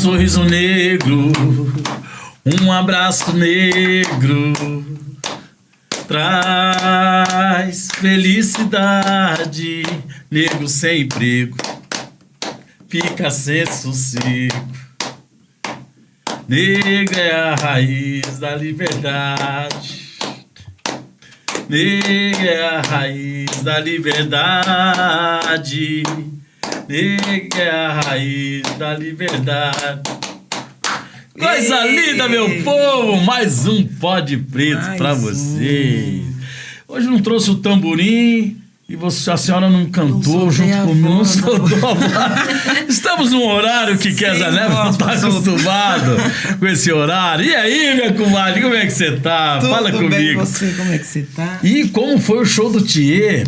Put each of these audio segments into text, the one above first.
sorriso negro, um abraço negro, traz felicidade. Negro sem emprego fica sem sossego. Negra é a raiz da liberdade. Negra é a raiz da liberdade. Negra é a raiz da liberdade. Coisa linda, meu povo! Mais um Pode Preto pra vocês. Hoje não trouxe o tamborim e a senhora não cantou junto comigo. Não soltou a voz. Estamos num horário que Kézia Neves não está acostumado com esse horário. E aí, minha comadre, como é que você tá? Fala comigo. Tudo bem, você, como é que você tá? E como foi o show do Thier?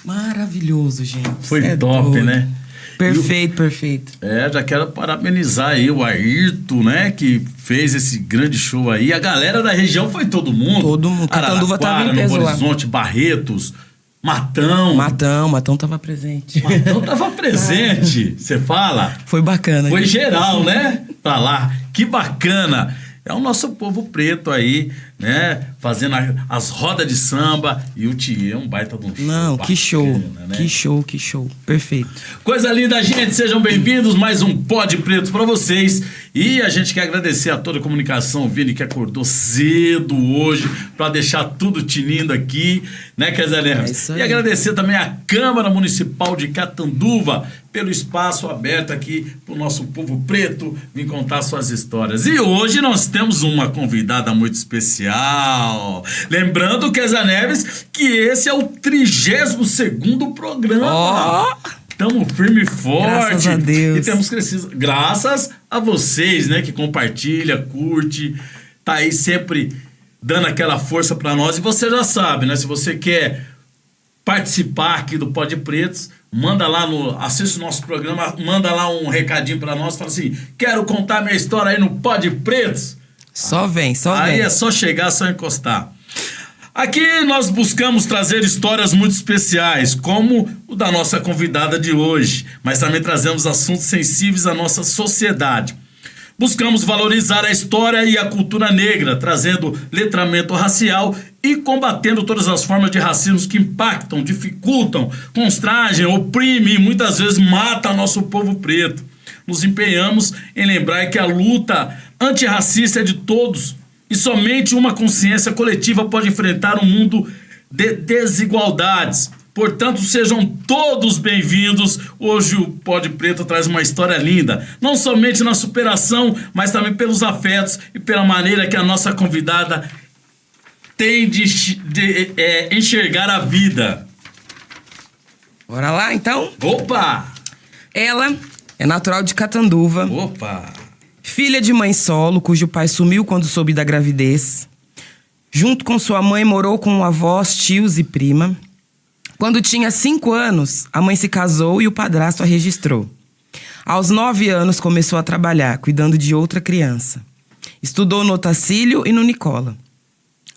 Maravilhoso, gente. Foi top, doido, né? Perfeito, perfeito. Já quero parabenizar aí o Ayrton, né? Que fez esse grande show aí. A galera da região foi todo mundo. Todo mundo. Catanduva tava em peso Novo Horizonte, Barretos, Matão tava presente. Matão tava presente, você fala? Foi bacana. Foi geral, né? Pra lá. Que bacana. É o nosso povo preto aí, né? Fazendo as rodas de samba. E o Thier é um baita de um show. Não, bacana, que show. Né? Que show. Perfeito. Coisa linda, gente. Sejam bem-vindos. Mais um Pode Preto pra vocês. E a gente quer agradecer a toda a comunicação, o Vini, que acordou cedo hoje pra deixar tudo tinindo aqui, né, Kézia Neves? É isso aí. E agradecer também a Câmara Municipal de Catanduva pelo espaço aberto aqui pro nosso povo preto vir contar suas histórias. E hoje nós temos uma convidada muito especial. Lembrando, Kézia Neves, que esse é o 32º programa. Estamos firme e forte. Graças a Deus. E temos crescido. Graças a vocês, né? Que compartilha, curte. Tá aí sempre dando aquela força pra nós. E você já sabe, né? Se você quer participar aqui do Pode Pretos, manda lá assiste o nosso programa, manda lá um recadinho pra nós. Fala assim, quero contar minha história aí no Pode Pretos. Só vem. Aí é só chegar, só encostar. Aqui nós buscamos trazer histórias muito especiais, como o da nossa convidada de hoje, mas também trazemos assuntos sensíveis à nossa sociedade. Buscamos valorizar a história e a cultura negra, trazendo letramento racial e combatendo todas as formas de racismo que impactam, dificultam, constrangem, oprimem e muitas vezes matam nosso povo preto. Nos empenhamos em lembrar que a luta antirracista é de todos, e somente uma consciência coletiva pode enfrentar um mundo de desigualdades. Portanto, sejam todos bem-vindos. Hoje o Pode Preto traz uma história linda, não somente na superação, mas também pelos afetos e pela maneira que a nossa convidada tem de enxergar a vida. Bora lá, então? Opa! Ela é natural de Catanduva. Opa! Filha de mãe solo, cujo pai sumiu quando soube da gravidez. Junto com sua mãe, morou com avós, tios e prima. Quando tinha 5 anos, a mãe se casou e o padrasto a registrou. Aos 9 anos, começou a trabalhar, cuidando de outra criança. Estudou no Otacílio e no Nicola.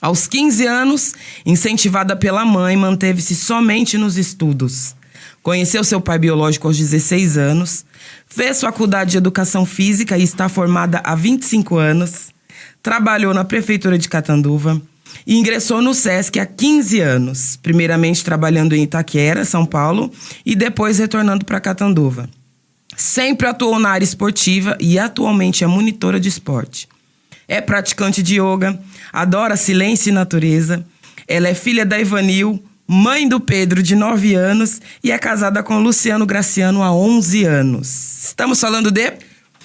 Aos 15 anos, incentivada pela mãe, manteve-se somente nos estudos. Conheceu seu pai biológico aos 16 anos, fez faculdade de Educação Física e está formada há 25 anos, trabalhou na Prefeitura de Catanduva e ingressou no SESC há 15 anos, primeiramente trabalhando em Itaquera, São Paulo, e depois retornando para Catanduva. Sempre atuou na área esportiva e atualmente é monitora de esporte. É praticante de yoga, adora silêncio e natureza. Ela é filha da Ivanil, mãe do Pedro, de 9 anos, e é casada com Luciano Graciano há 11 anos. Estamos falando de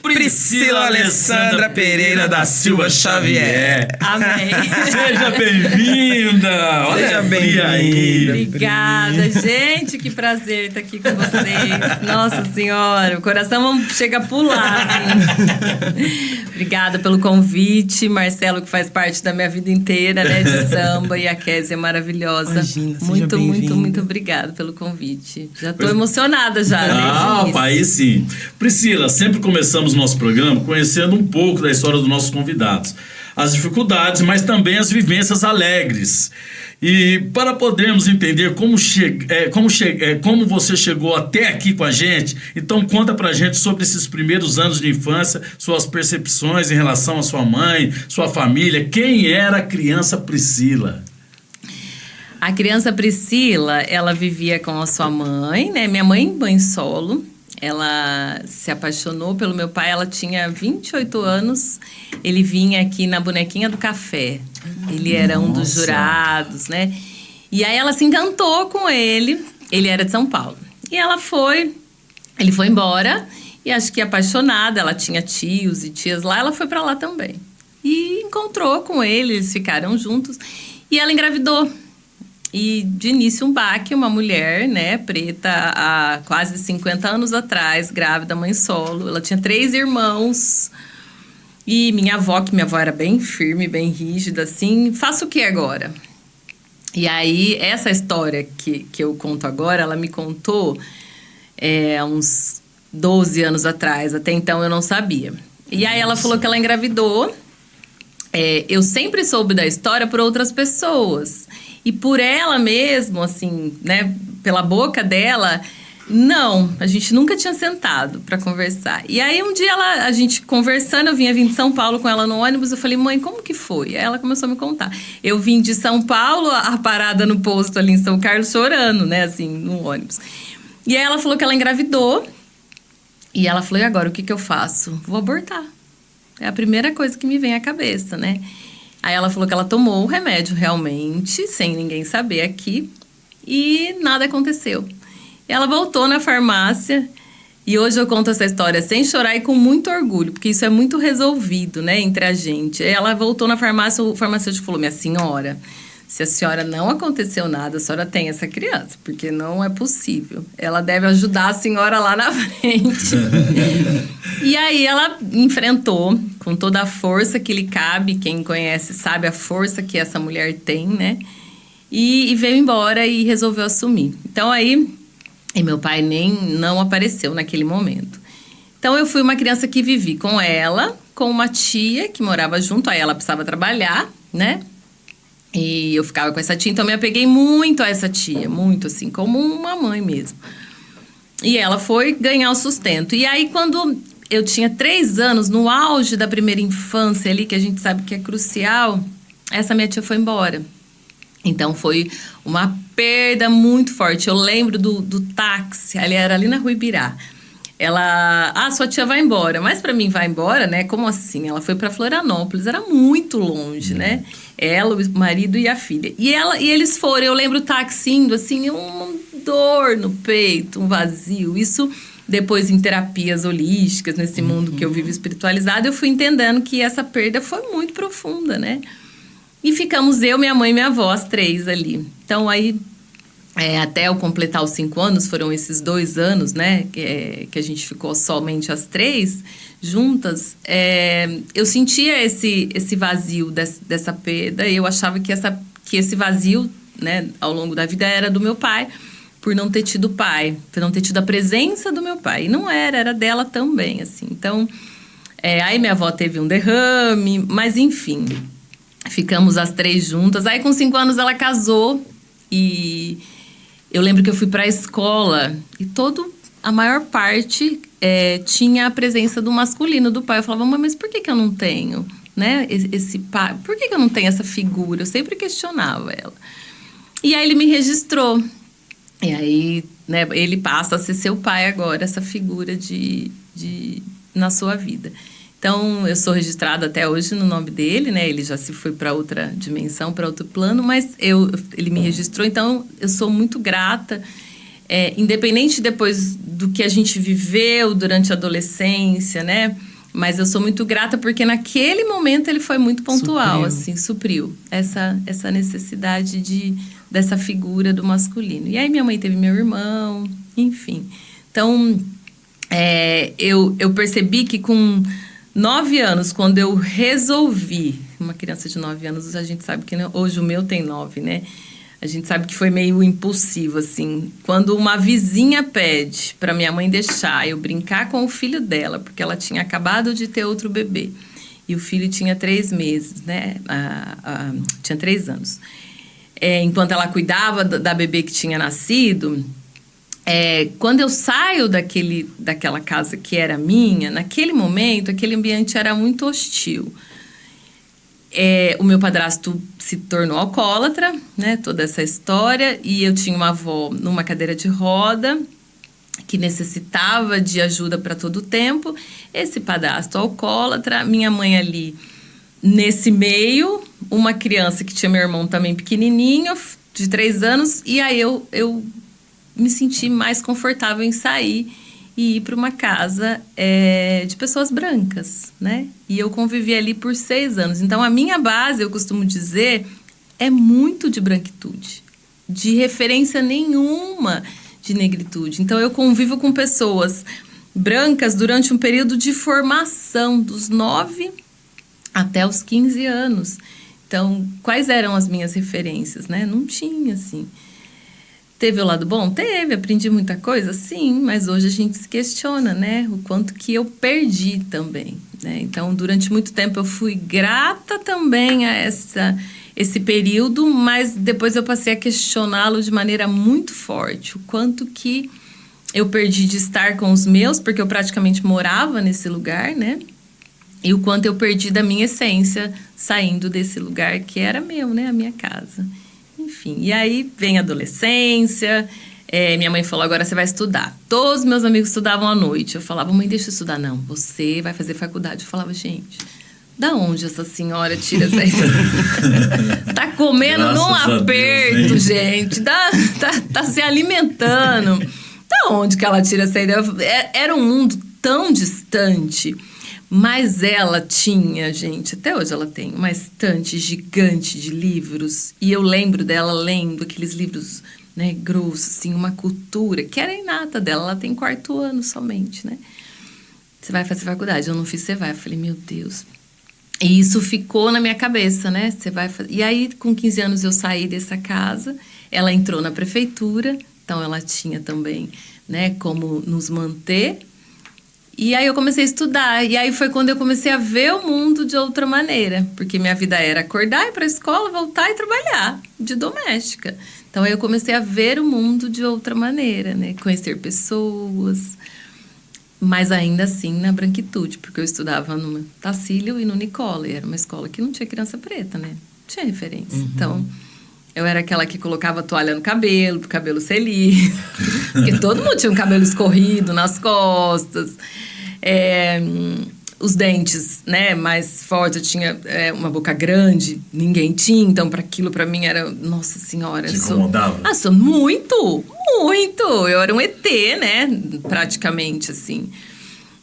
Priscila Alessandra Pereira da Silva Xavier. Amém. Seja bem-vinda. Seja bem-vinda. Obrigada, gente. Que prazer estar aqui com vocês. Nossa Senhora, o coração chega a pular, assim. Obrigada pelo convite. Marcelo, que faz parte da minha vida inteira, né, de samba, e a Kézia maravilhosa. Imagina, seja muito, muito, bem-vinda. muito obrigada pelo convite. Já estou emocionada já, né? Ah, aí sim. Priscila, sempre começamos iniciamos nosso programa conhecendo um pouco da história dos nossos convidados. As dificuldades, mas também as vivências alegres. E para podermos entender como você chegou até aqui com a gente, então conta pra gente sobre esses primeiros anos de infância, suas percepções em relação à sua mãe, sua família. Quem era a criança Priscila? A criança Priscila, ela vivia com a sua mãe, né? Minha mãe solo. Ela se apaixonou pelo meu pai, ela tinha 28 anos. Ele vinha aqui na Bonequinha do Café. Ele era um dos jurados, né? E aí ela se encantou com ele. Ele era de São Paulo. E ele foi embora. E acho que apaixonada, ela tinha tios e tias lá, ela foi pra lá também. E encontrou com ele, eles ficaram juntos. E ela engravidou. E de início um baque, uma mulher, né, preta, há quase 50 anos atrás, grávida, mãe solo. Ela tinha 3 irmãos. E minha avó era bem firme, bem rígida, assim, faço o que agora? E aí, essa história que eu conto agora, ela me contou há uns 12 anos atrás. Até então eu não sabia. E aí ela falou que ela engravidou. Eu sempre soube da história por outras pessoas. E por ela mesmo, assim, né, pela boca dela, não, a gente nunca tinha sentado para conversar. E aí um dia a gente conversando, eu vim de São Paulo com ela no ônibus, eu falei, mãe, como que foi? Aí ela começou a me contar. Eu vim de São Paulo, a parada no posto ali em São Carlos, chorando, né, assim, no ônibus. E aí ela falou que ela engravidou, e ela falou, e agora, o que eu faço? Vou abortar. É a primeira coisa que me vem à cabeça, né? Aí ela falou que ela tomou o remédio realmente, sem ninguém saber aqui, e nada aconteceu. Ela voltou na farmácia, e hoje eu conto essa história sem chorar e com muito orgulho, porque isso é muito resolvido, né, entre a gente. Ela voltou na farmácia, o farmacêutico falou, minha senhora, se a senhora não aconteceu nada, a senhora tem essa criança, porque não é possível. Ela deve ajudar a senhora lá na frente. E aí ela enfrentou com toda a força que lhe cabe, quem conhece sabe a força que essa mulher tem, né? E veio embora e resolveu assumir. Então aí, e meu pai não apareceu naquele momento. Então eu fui uma criança que vivi com ela, com uma tia que morava junto, aí ela precisava trabalhar, né? E eu ficava com essa tia, então eu me apeguei muito a essa tia, muito assim, como uma mãe mesmo. E ela foi ganhar o sustento. E aí, quando eu tinha 3 anos, no auge da primeira infância ali, que a gente sabe que é crucial, essa minha tia foi embora. Então, foi uma perda muito forte. Eu lembro do táxi, era ali na Rua Ibirá. Ela, sua tia vai embora. Mas para mim vai embora, né? Como assim? Ela foi para Florianópolis, era muito longe, né? Ela, o marido e a filha. E eles foram, eu lembro o táxi indo, assim, uma dor no peito, um vazio. Isso depois em terapias holísticas, nesse mundo que eu vivo espiritualizado, eu fui entendendo que essa perda foi muito profunda, né? E ficamos eu, minha mãe e minha avó, as 3 ali. Então aí, até eu completar os 5 anos, foram esses 2 anos, né? Que a gente ficou somente as 3 juntas. Eu sentia esse vazio dessa perda. E eu achava que esse vazio, né, ao longo da vida era do meu pai, por não ter tido pai, por não ter tido a presença do meu pai. E não era dela também, assim. Então, aí minha avó teve um derrame, mas enfim, ficamos as 3 juntas. Aí com 5 anos ela casou e eu lembro que eu fui para a escola e a maior parte tinha a presença do masculino, do pai. Eu falava, mãe, mas por que eu não tenho, né, esse pai? Por que eu não tenho essa figura? Eu sempre questionava ela. E aí ele me registrou. E aí, né, ele passa a ser seu pai agora, essa figura na sua vida. Então, eu sou registrada até hoje no nome dele, né? Ele já se foi para outra dimensão, para outro plano, mas ele me registrou, então eu sou muito grata. Independente depois do que a gente viveu durante a adolescência, né? Mas eu sou muito grata porque naquele momento ele foi muito pontual, supriu essa necessidade dessa figura do masculino. E aí minha mãe teve meu irmão, enfim. Então, eu percebi que com 9 anos, quando eu resolvi, uma criança de 9 anos, a gente sabe que hoje o meu tem 9, né? A gente sabe que foi meio impulsivo, assim. Quando uma vizinha pede para minha mãe deixar eu brincar com o filho dela, porque ela tinha acabado de ter outro bebê. E o filho tinha 3 meses, né? Tinha 3 anos. Enquanto ela cuidava da bebê que tinha nascido, quando eu saio daquela casa que era minha, naquele momento, aquele ambiente era muito hostil. O meu padrasto se tornou alcoólatra, né? Toda essa história. E eu tinha uma avó numa cadeira de roda que necessitava de ajuda para todo o tempo. Esse padrasto alcoólatra, minha mãe ali nesse meio, uma criança que tinha meu irmão também pequenininho, de 3 anos. E aí eu me senti mais confortável em sair e ir para uma casa de pessoas brancas, né? E eu convivi ali por 6 anos. Então, a minha base, eu costumo dizer, é muito de branquitude. De referência nenhuma de negritude. Então, eu convivo com pessoas brancas durante um período de formação, dos 9 até os 15 anos. Então, quais eram as minhas referências, né? Não tinha, assim. Teve o lado bom? Teve, aprendi muita coisa, sim, mas hoje a gente se questiona, né? O quanto que eu perdi também, né? Então, durante muito tempo eu fui grata também a esse período, mas depois eu passei a questioná-lo de maneira muito forte. O quanto que eu perdi de estar com os meus, porque eu praticamente morava nesse lugar, né? E o quanto eu perdi da minha essência saindo desse lugar que era meu, né? A minha casa. Enfim, e aí vem a adolescência, minha mãe falou, agora você vai estudar. Todos meus amigos estudavam à noite. Eu falava, mãe, deixa eu estudar. Não, você vai fazer faculdade. Eu falava, gente, da onde essa senhora tira essa ideia? Tá comendo Graças num a aperto, Deus, gente. Tá se alimentando. Da onde que ela tira essa ideia? Era um mundo tão distante. Mas ela tinha, gente, até hoje ela tem uma estante gigante de livros. E eu lembro dela lendo aqueles livros, né, grossos, assim, uma cultura que era inata dela. Ela tem 4º ano somente, né? Você vai fazer faculdade? Eu não fiz, você vai. Eu falei, meu Deus. E isso ficou na minha cabeça, né? Você vai fazer. E aí, com 15 anos, eu saí dessa casa. Ela entrou na prefeitura, então ela tinha também, né, como nos manter. E aí eu comecei a estudar, e aí foi quando eu comecei a ver o mundo de outra maneira, porque minha vida era acordar, ir para a escola, voltar e trabalhar de doméstica. Então aí eu comecei a ver o mundo de outra maneira, né? Conhecer pessoas, mas ainda assim na branquitude, porque eu estudava no Tacílio e no Nicola, e era uma escola que não tinha criança preta, né? Não tinha referência. Uhum. Então, eu era aquela que colocava toalha no cabelo, pro cabelo ser liso. Porque todo mundo tinha um cabelo escorrido nas costas. Os dentes, né, mais fortes. Eu tinha uma boca grande, ninguém tinha. Então, para mim, era... Nossa Senhora. Te incomodava? Sou muito, muito. Eu era um ET, né, praticamente, assim.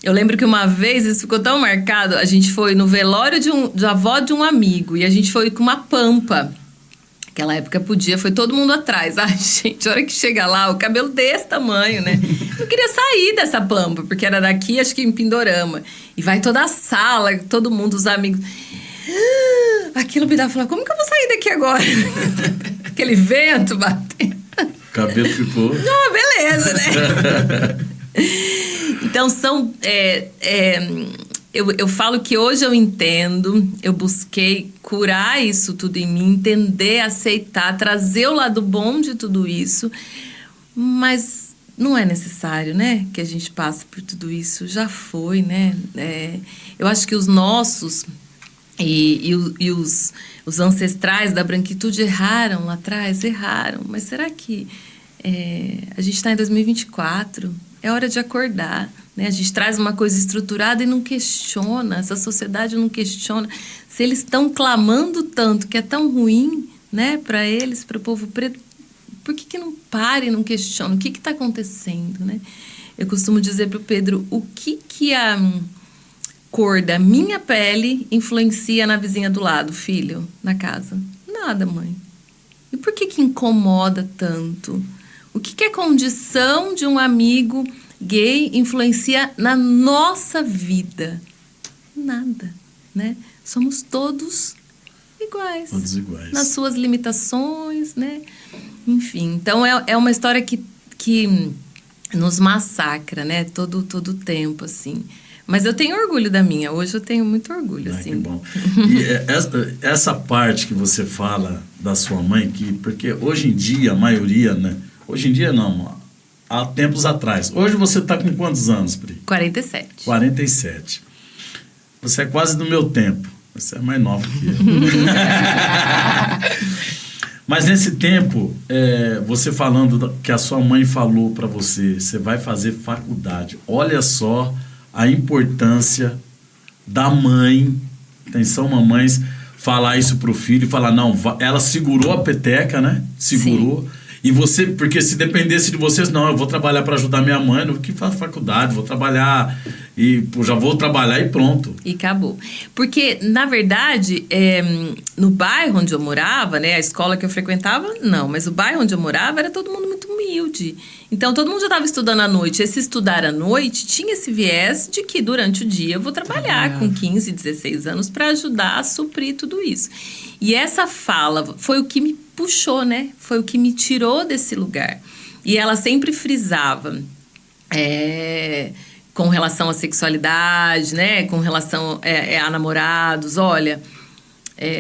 Eu lembro que uma vez, isso ficou tão marcado, a gente foi no velório da avó de um amigo. E a gente foi com uma pampa. Naquela época podia, foi todo mundo atrás. Ai, gente, a hora que chega lá, o cabelo desse tamanho, né? Eu queria sair dessa pampa, porque era daqui, acho que em Pindorama. E vai toda a sala, todo mundo, os amigos. Aquilo me dava, falar, como que eu vou sair daqui agora? Aquele vento batendo. O cabelo ficou... Oh, beleza, né? Então, são... Eu falo que hoje eu entendo, eu busquei curar isso tudo em mim, entender, aceitar, trazer o lado bom de tudo isso, mas não é necessário, né, que a gente passe por tudo isso, já foi, né? Eu acho que os nossos e os ancestrais da branquitude erraram lá atrás, mas será que a gente está em 2024? É hora de acordar, né? A gente traz uma coisa estruturada e não questiona. Essa sociedade não questiona. Se eles estão clamando tanto que é tão ruim, né, para eles, para o povo preto, por que não para e não questiona? O que está acontecendo, né? Eu costumo dizer para o Pedro, o que a cor da minha pele influencia na vizinha do lado, filho, na casa? Nada, mãe. E por que incomoda tanto? O que a condição de um amigo gay influencia na nossa vida? Nada, né? Somos todos iguais. Todos iguais. Nas suas limitações, né? Enfim, então é uma história que nos massacra, né? Todo o tempo, assim. Mas eu tenho orgulho da minha. Hoje eu tenho muito orgulho, assim. Que bom. E essa parte que você fala da sua mãe, porque hoje em dia, a maioria, né? Hoje em dia não, há tempos atrás. Hoje você está com quantos anos, Pri? 47. 47. Você é quase do meu tempo. Você é mais nova que eu. Mas nesse tempo, você falando que a sua mãe falou para você, você vai fazer faculdade. Olha só a importância da mãe, atenção mamães, falar isso pro filho e falar, não, ela segurou a peteca, né? Segurou. Sim. E você, porque se dependesse de vocês, não, eu vou trabalhar para ajudar minha mãe, não que faço faculdade, vou trabalhar e já vou trabalhar e pronto. E acabou. Porque, na verdade, no bairro onde eu morava, né, a escola que eu frequentava, não, mas o bairro onde eu morava era todo mundo muito humilde. Então, todo mundo já estava estudando à noite. Esse estudar à noite tinha esse viés de que durante o dia eu vou trabalhar com 15, 16 anos para ajudar a suprir tudo isso. E essa fala foi o que me puxou, né? Foi o que me tirou desse lugar. E ela sempre frisava com relação à sexualidade, né? Com relação a namorados. Olha,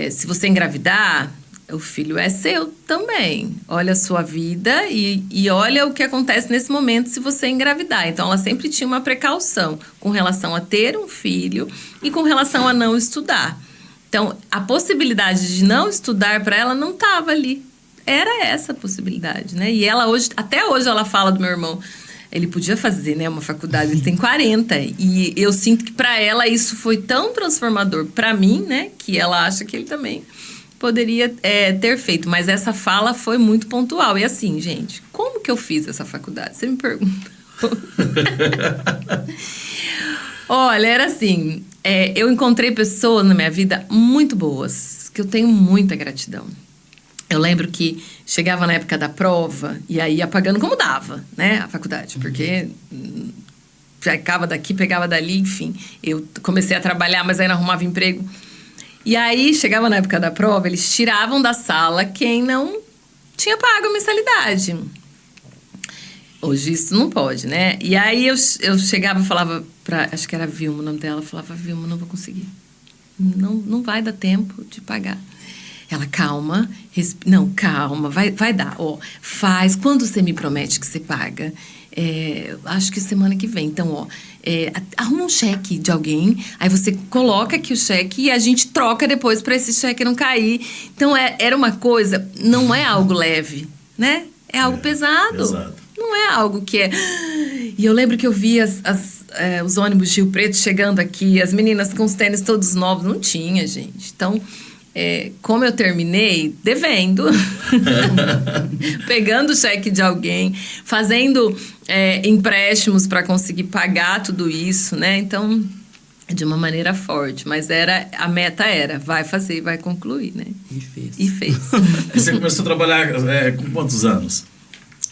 se você engravidar, o filho é seu também. Olha a sua vida e olha o que acontece nesse momento se você engravidar. Então, ela sempre tinha uma precaução com relação a ter um filho e com relação a não estudar. Então, a possibilidade de não estudar para ela não estava ali. Era essa a possibilidade, né? E ela hoje, até hoje ela fala do meu irmão, ele podia fazer, né, uma faculdade, ele tem 40. E eu sinto que para ela isso foi tão transformador para mim, né? Que ela acha que ele também poderia ter feito. Mas essa fala foi muito pontual. E assim, gente, como que eu fiz essa faculdade? Você me pergunta. Olha, era assim, eu encontrei pessoas na minha vida muito boas, que eu tenho muita gratidão. Eu lembro que chegava na época da prova e aí ia pagando como dava, né, a faculdade, porque pegava daqui, pegava dali, enfim. Eu comecei a trabalhar, mas aí não arrumava emprego. E aí, chegava na época da prova, eles tiravam da sala quem não tinha pago a mensalidade. Hoje isso não pode, né? E aí eu chegava e falava acho que era a Vilma o nome dela, eu falava, Vilma, não vou conseguir. Não vai dar tempo de pagar. Ela, calma, não, calma, vai dar. Faz, quando você me promete que você paga? Acho que semana que vem. Então, arruma um cheque de alguém, aí você coloca aqui o cheque e a gente troca depois para esse cheque não cair. Então, era uma coisa, não é algo leve, né? É algo pesado. Não é algo que é... E eu lembro que eu via os ônibus de Rio Preto chegando aqui, as meninas com os tênis todos novos. Não tinha, gente. Então, como eu terminei devendo, pegando o cheque de alguém, fazendo empréstimos para conseguir pagar tudo isso, né? Então, de uma maneira forte. Mas a meta era, vai fazer, vai concluir, né? E fez. E você começou a trabalhar com quantos anos?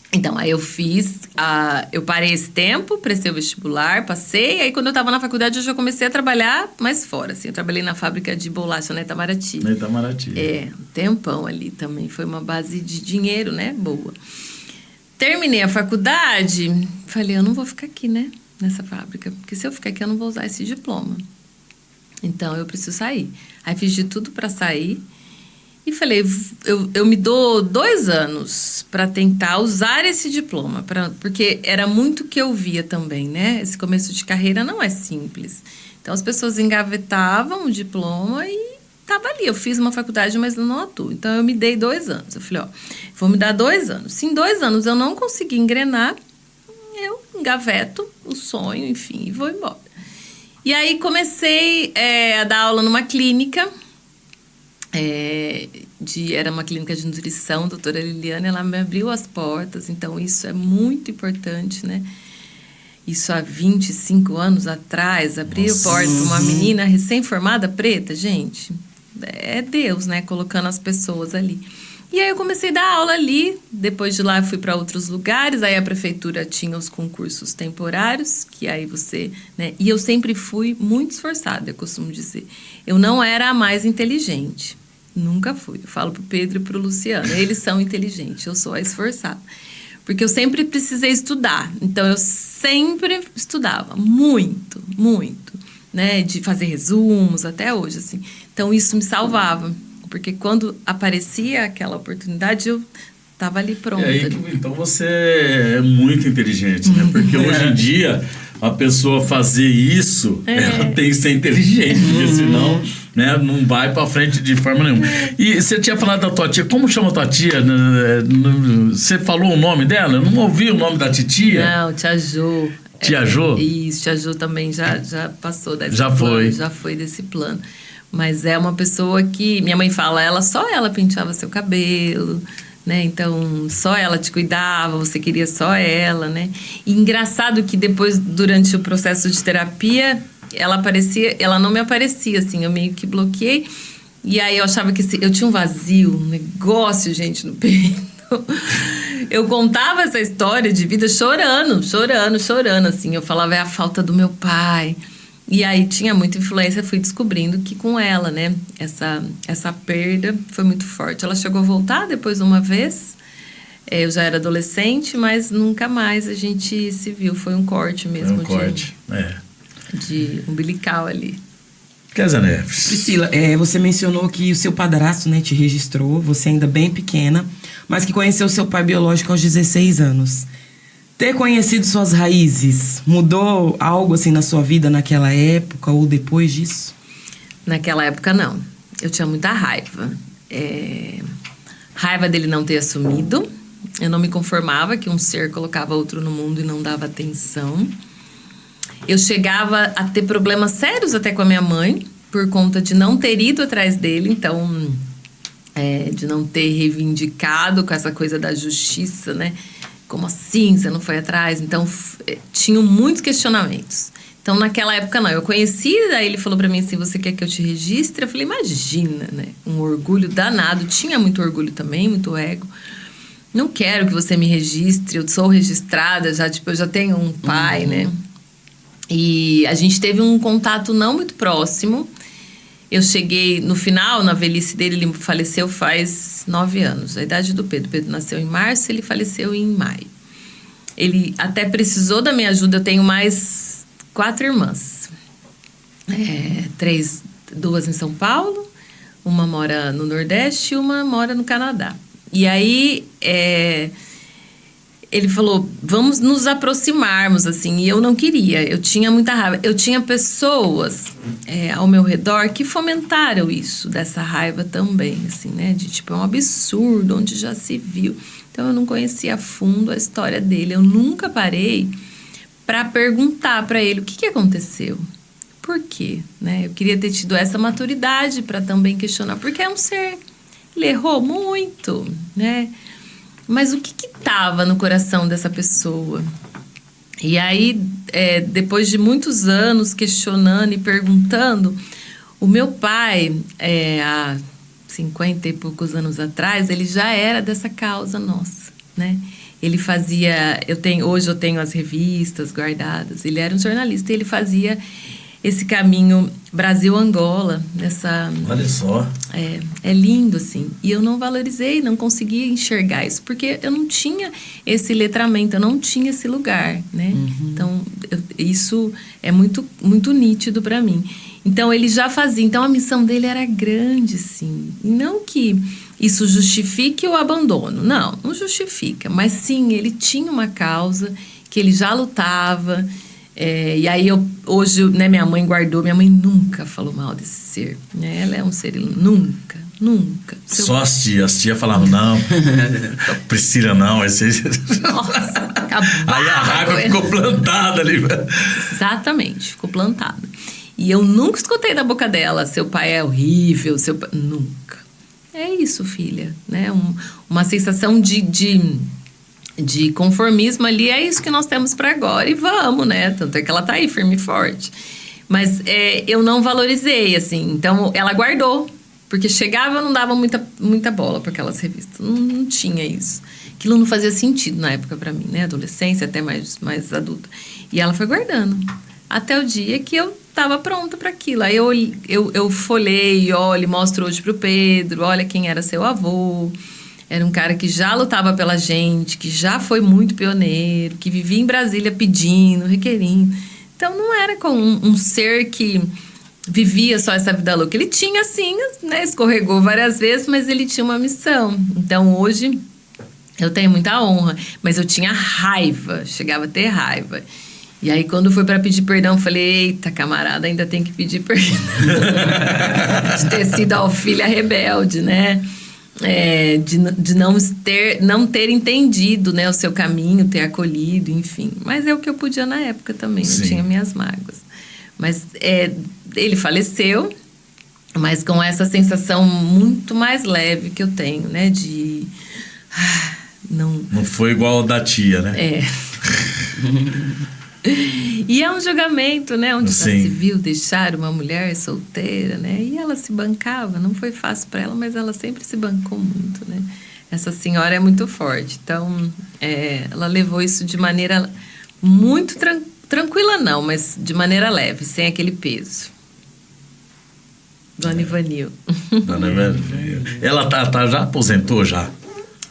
Então, aí eu parei esse tempo, prestei o vestibular, passei, aí quando eu estava na faculdade eu já comecei a trabalhar mais fora, assim, eu trabalhei na fábrica de bolacha na Itamaraty. Na Itamaraty. Um tempão ali também, foi uma base de dinheiro, né, boa. Terminei a faculdade, falei, eu não vou ficar aqui, né, nessa fábrica, porque se eu ficar aqui eu não vou usar esse diploma. Então, eu preciso sair. Aí fiz de tudo para sair. E falei, eu me dou 2 anos para tentar usar esse diploma, porque era muito o que eu via também, né? Esse começo de carreira não é simples. Então, as pessoas engavetavam o diploma e estava ali. Eu fiz uma faculdade, mas não atuo. Então, eu me dei 2 anos. Eu falei, vou me dar 2 anos. Se em 2 anos eu não conseguir engrenar, eu engaveto o sonho, enfim, e vou embora. E aí, comecei a dar aula numa clínica... era uma clínica de nutrição, a doutora Liliane, ela me abriu as portas, então isso é muito importante, né? Isso há 25 anos atrás, abrir a porta para uma menina recém-formada preta, gente, é Deus, né? Colocando as pessoas ali. E aí eu comecei a dar aula ali, depois de lá eu fui para outros lugares, aí a prefeitura tinha os concursos temporários, que aí você, né? E eu sempre fui muito esforçada, eu costumo dizer. Eu não era a mais inteligente. Nunca fui. Eu falo pro Pedro e pro Luciano. Eles são inteligentes, eu sou a esforçada. Porque eu sempre precisei estudar. Então, eu sempre estudava. Muito, muito. Né? De fazer resumos, até hoje, assim. Então, isso me salvava. Porque quando aparecia aquela oportunidade, eu estava ali pronta. Então, você é muito inteligente, né? Porque hoje em dia, a pessoa fazer isso, ela tem que ser inteligente. Porque senão, né, não vai pra frente de forma nenhuma. E você tinha falado da tua tia. Como chama a tua tia? Você falou o nome dela? Eu não ouvi o nome da titia. Não, tia Jo. Tia Jo? Isso, tia Jo também já passou desse já plano. Foi. Já foi desse plano. Mas é uma pessoa que... Minha mãe fala, só ela penteava seu cabelo, né? Então, só ela te cuidava, você queria só ela, né? E engraçado que depois, durante o processo de terapia, ela não me aparecia, assim, eu meio que bloqueei. E aí eu achava que eu tinha um vazio, um negócio, gente, no peito. Eu contava essa história de vida chorando, assim. Eu falava, é a falta do meu pai. E aí tinha muita influência, fui descobrindo que com ela, né, essa perda foi muito forte. Ela chegou a voltar depois uma vez, eu já era adolescente, mas nunca mais a gente se viu. Foi um corte mesmo. De umbilical ali. Kézia Neves. Priscila, você mencionou que o seu padrasto, né, te registrou, você ainda bem pequena, mas que conheceu seu pai biológico aos 16 anos. Ter conhecido suas raízes mudou algo assim na sua vida naquela época ou depois disso? Naquela época, não. Eu tinha muita raiva. Raiva dele não ter assumido. Eu não me conformava que um ser colocava outro no mundo e não dava atenção. Eu chegava a ter problemas sérios até com a minha mãe, por conta de não ter ido atrás dele. Então, de não ter reivindicado com essa coisa da justiça, né? Como assim? Você não foi atrás? Então, tinham muitos questionamentos. Então, naquela época, não. Eu conheci, daí ele falou pra mim assim, você quer que eu te registre? Eu falei, imagina, né? Um orgulho danado. Tinha muito orgulho também, muito ego. Não quero que você me registre, eu sou registrada, eu já tenho um pai, né? E a gente teve um contato não muito próximo. Eu cheguei no final, na velhice dele, ele faleceu faz 9 anos. A idade do Pedro. O Pedro nasceu em março, ele faleceu em maio. Ele até precisou da minha ajuda. Eu tenho mais 4 irmãs. 2 em São Paulo, uma mora no Nordeste e uma mora no Canadá. E aí, ele falou, vamos nos aproximarmos, assim. E eu não queria, eu tinha muita raiva. Eu tinha pessoas ao meu redor que fomentaram isso, dessa raiva também, assim, né? De tipo, é um absurdo, onde já se viu. Então, eu não conhecia a fundo a história dele. Eu nunca parei para perguntar para ele o que aconteceu. Por quê? Né? Eu queria ter tido essa maturidade para também questionar. Porque é um ser, ele errou muito, né? Mas o que estava no coração dessa pessoa? E aí, depois de muitos anos questionando e perguntando, o meu pai, há 50 e poucos anos atrás, ele já era dessa causa nossa, né? Ele fazia... Hoje eu tenho as revistas guardadas. Ele era um jornalista e ele fazia esse caminho Brasil-Angola, nessa... Olha só. É lindo, assim. E eu não valorizei, não conseguia enxergar isso, porque eu não tinha esse letramento, eu não tinha esse lugar, né? Então, isso é muito, muito nítido para mim. Então, ele já fazia. Então, a missão dele era grande, sim. E não que isso justifique o abandono. Não, não justifica. Mas, sim, ele tinha uma causa que ele já lutava. E aí, hoje, né, minha mãe guardou. Minha mãe nunca falou mal desse ser. Né? Ela é um ser... Nunca. Só as tias falavam, não, Priscila não. Nossa, acabou. Aí a raiva ficou plantada ali. Exatamente, ficou plantada. E eu nunca escutei da boca dela, seu pai é horrível, nunca. É isso, filha, né? Uma sensação de conformismo ali, é isso que nós temos para agora e vamos, né? Tanto é que ela tá aí, firme e forte. Mas eu não valorizei, assim, então ela guardou, porque chegava, eu não dava muita bola para aquelas revistas, não tinha isso. Aquilo não fazia sentido na época para mim, né? Adolescência, até mais adulta. E ela foi guardando, até o dia que eu estava pronta para aquilo. Aí eu folhei, olho, mostro hoje pro Pedro, olha quem era seu avô. Era um cara que já lutava pela gente, que já foi muito pioneiro, que vivia em Brasília pedindo, requerindo. Então não era com um ser que vivia só essa vida louca. Ele tinha, assim, né, escorregou várias vezes, mas ele tinha uma missão. Então hoje eu tenho muita honra, mas eu tinha raiva, chegava a ter raiva. E aí, quando foi para pedir perdão, eu falei, eita, camarada, ainda tem que pedir perdão. De ter sido a filha rebelde, né? De não ter entendido, né, o seu caminho, ter acolhido, enfim. Mas é o que eu podia na época também, eu tinha minhas mágoas. Mas ele faleceu, mas com essa sensação muito mais leve que eu tenho, né? De... Não foi igual a da tia, né? E é um julgamento, né? Onde já se viu deixar uma mulher solteira, né? E ela se bancava, não foi fácil para ela, mas ela sempre se bancou muito, né? Essa senhora é muito forte. Então, ela levou isso de maneira muito tranquila, não, mas de maneira leve, sem aquele peso. Dona Ivanil. Dona Ivanil. Ela já aposentou, já?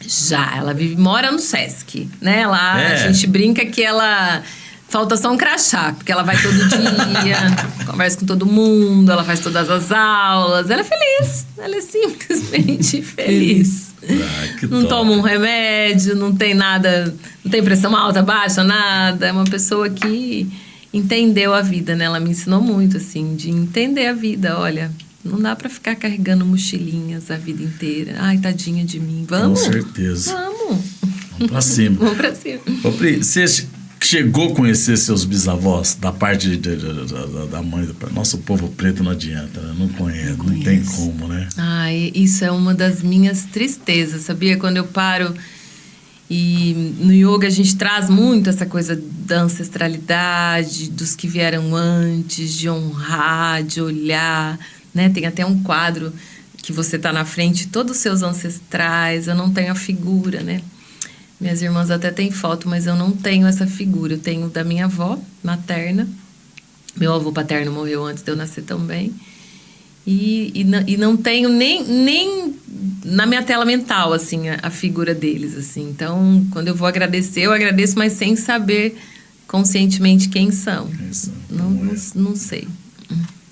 Já, ela mora no Sesc, né? Lá a gente brinca que ela... Falta só um crachá, porque ela vai todo dia, conversa com todo mundo, ela faz todas as aulas. Ela é feliz, ela é simplesmente feliz. Não toma um remédio, não tem nada, não tem pressão alta, baixa, nada. É uma pessoa que entendeu a vida, né? Ela me ensinou muito, assim, de entender a vida. Olha, não dá pra ficar carregando mochilinhas a vida inteira. Ai, tadinha de mim. Vamos? Com certeza. Vamos pra cima. Vamos pra cima. Ô, Pri, você chegou a conhecer seus bisavós da parte da mãe? Nossa, o povo preto não adianta, né? Não conhece, não tem como, né? Ai, isso é uma das minhas tristezas, sabia? Quando eu paro e no yoga a gente traz muito essa coisa da ancestralidade, dos que vieram antes, de honrar, de olhar, né? Tem até um quadro que você tá na frente, todos os seus ancestrais. Eu não tenho a figura, né? Minhas irmãs até têm foto, mas eu não tenho essa figura. Eu tenho da minha avó materna. Meu avô paterno morreu antes de eu nascer também. E não tenho nem na minha tela mental, assim, a figura deles, assim. Então, quando eu vou agradecer, eu agradeço, mas sem saber conscientemente quem são. Não sei.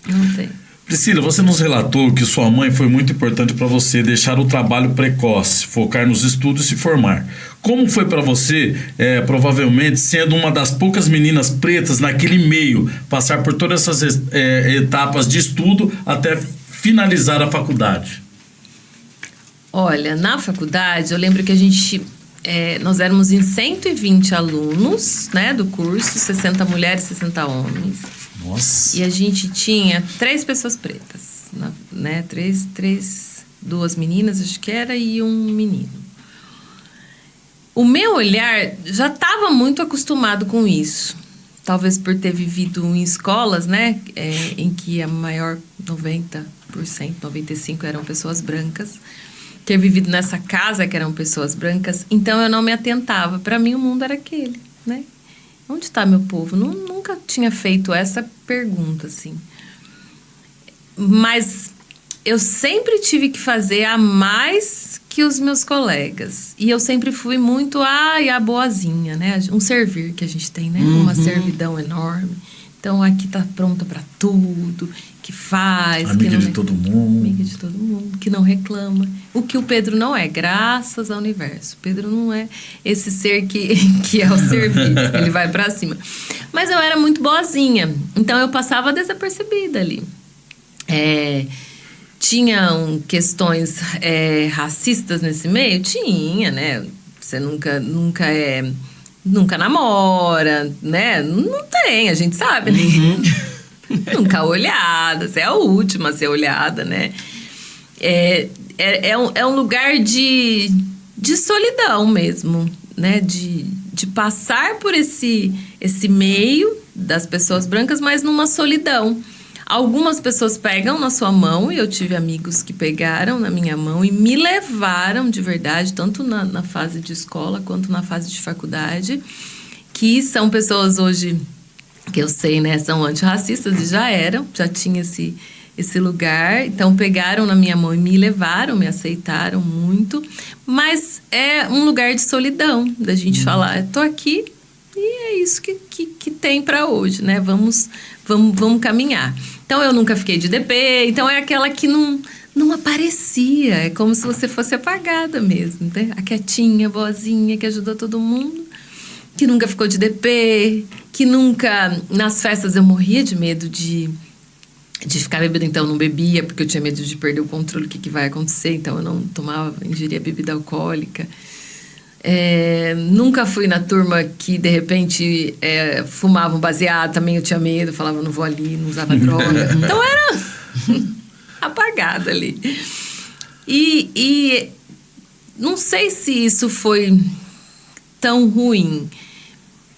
Não tenho. Priscila, você nos relatou que sua mãe foi muito importante para você deixar o trabalho precoce, focar nos estudos e se formar. Como foi para você, provavelmente, sendo uma das poucas meninas pretas naquele meio, passar por todas essas etapas de estudo até finalizar a faculdade? Olha, na faculdade, eu lembro que nós éramos em 120 alunos, né, do curso, 60 mulheres, 60 homens. Nossa. E a gente tinha 3 pessoas pretas, né? 2 meninas, acho que era, e um menino. O meu olhar já estava muito acostumado com isso. Talvez por ter vivido em escolas, né? Em que a maior 90%, 95% eram pessoas brancas. Ter vivido nessa casa que eram pessoas brancas. Então, eu não me atentava. Para mim, o mundo era aquele, né? Onde está meu povo? Nunca tinha feito essa pergunta, assim. Mas eu sempre tive que fazer a mais que os meus colegas. E eu sempre fui muito a boazinha, né? Um servir que a gente tem, né? Uma servidão enorme. Então, aqui tá pronta para tudo, que faz... Amiga de todo mundo. Amiga de todo mundo, que não reclama. O que o Pedro não é, graças ao universo. O Pedro não é esse ser que é o servir, ele vai para cima. Mas eu era muito boazinha, então eu passava desapercebida ali. Tinham questões racistas nesse meio? Tinha, né? Você nunca namora, né? Não tem, a gente sabe, né? Nunca olhada, você é a última a ser olhada, né? É um lugar de solidão mesmo, né? De passar por esse meio das pessoas brancas, mas numa solidão. Algumas pessoas pegam na sua mão, e eu tive amigos que pegaram na minha mão e me levaram de verdade, tanto na fase de escola quanto na fase de faculdade, que são pessoas hoje que eu sei, né, são antirracistas e já tinha esse lugar. Então, pegaram na minha mão e me levaram, me aceitaram muito. Mas é um lugar de solidão, da gente falar, tô aqui e é isso que tem para hoje, né? Vamos caminhar. Então, eu nunca fiquei de DP. Então, é aquela que não aparecia. É como se você fosse apagada mesmo, né? A quietinha, boazinha, que ajudou todo mundo. Que nunca ficou de DP. Que nunca... Nas festas, eu morria de medo de ficar bebendo. Então, eu não bebia, porque eu tinha medo de perder o controle, o que vai acontecer. Então, eu não ingeria bebida alcoólica. Nunca fui na turma que, de repente, fumavam baseado. Também eu tinha medo, falava, não vou ali, não usava droga. Então, era apagada ali. E não sei se isso foi tão ruim.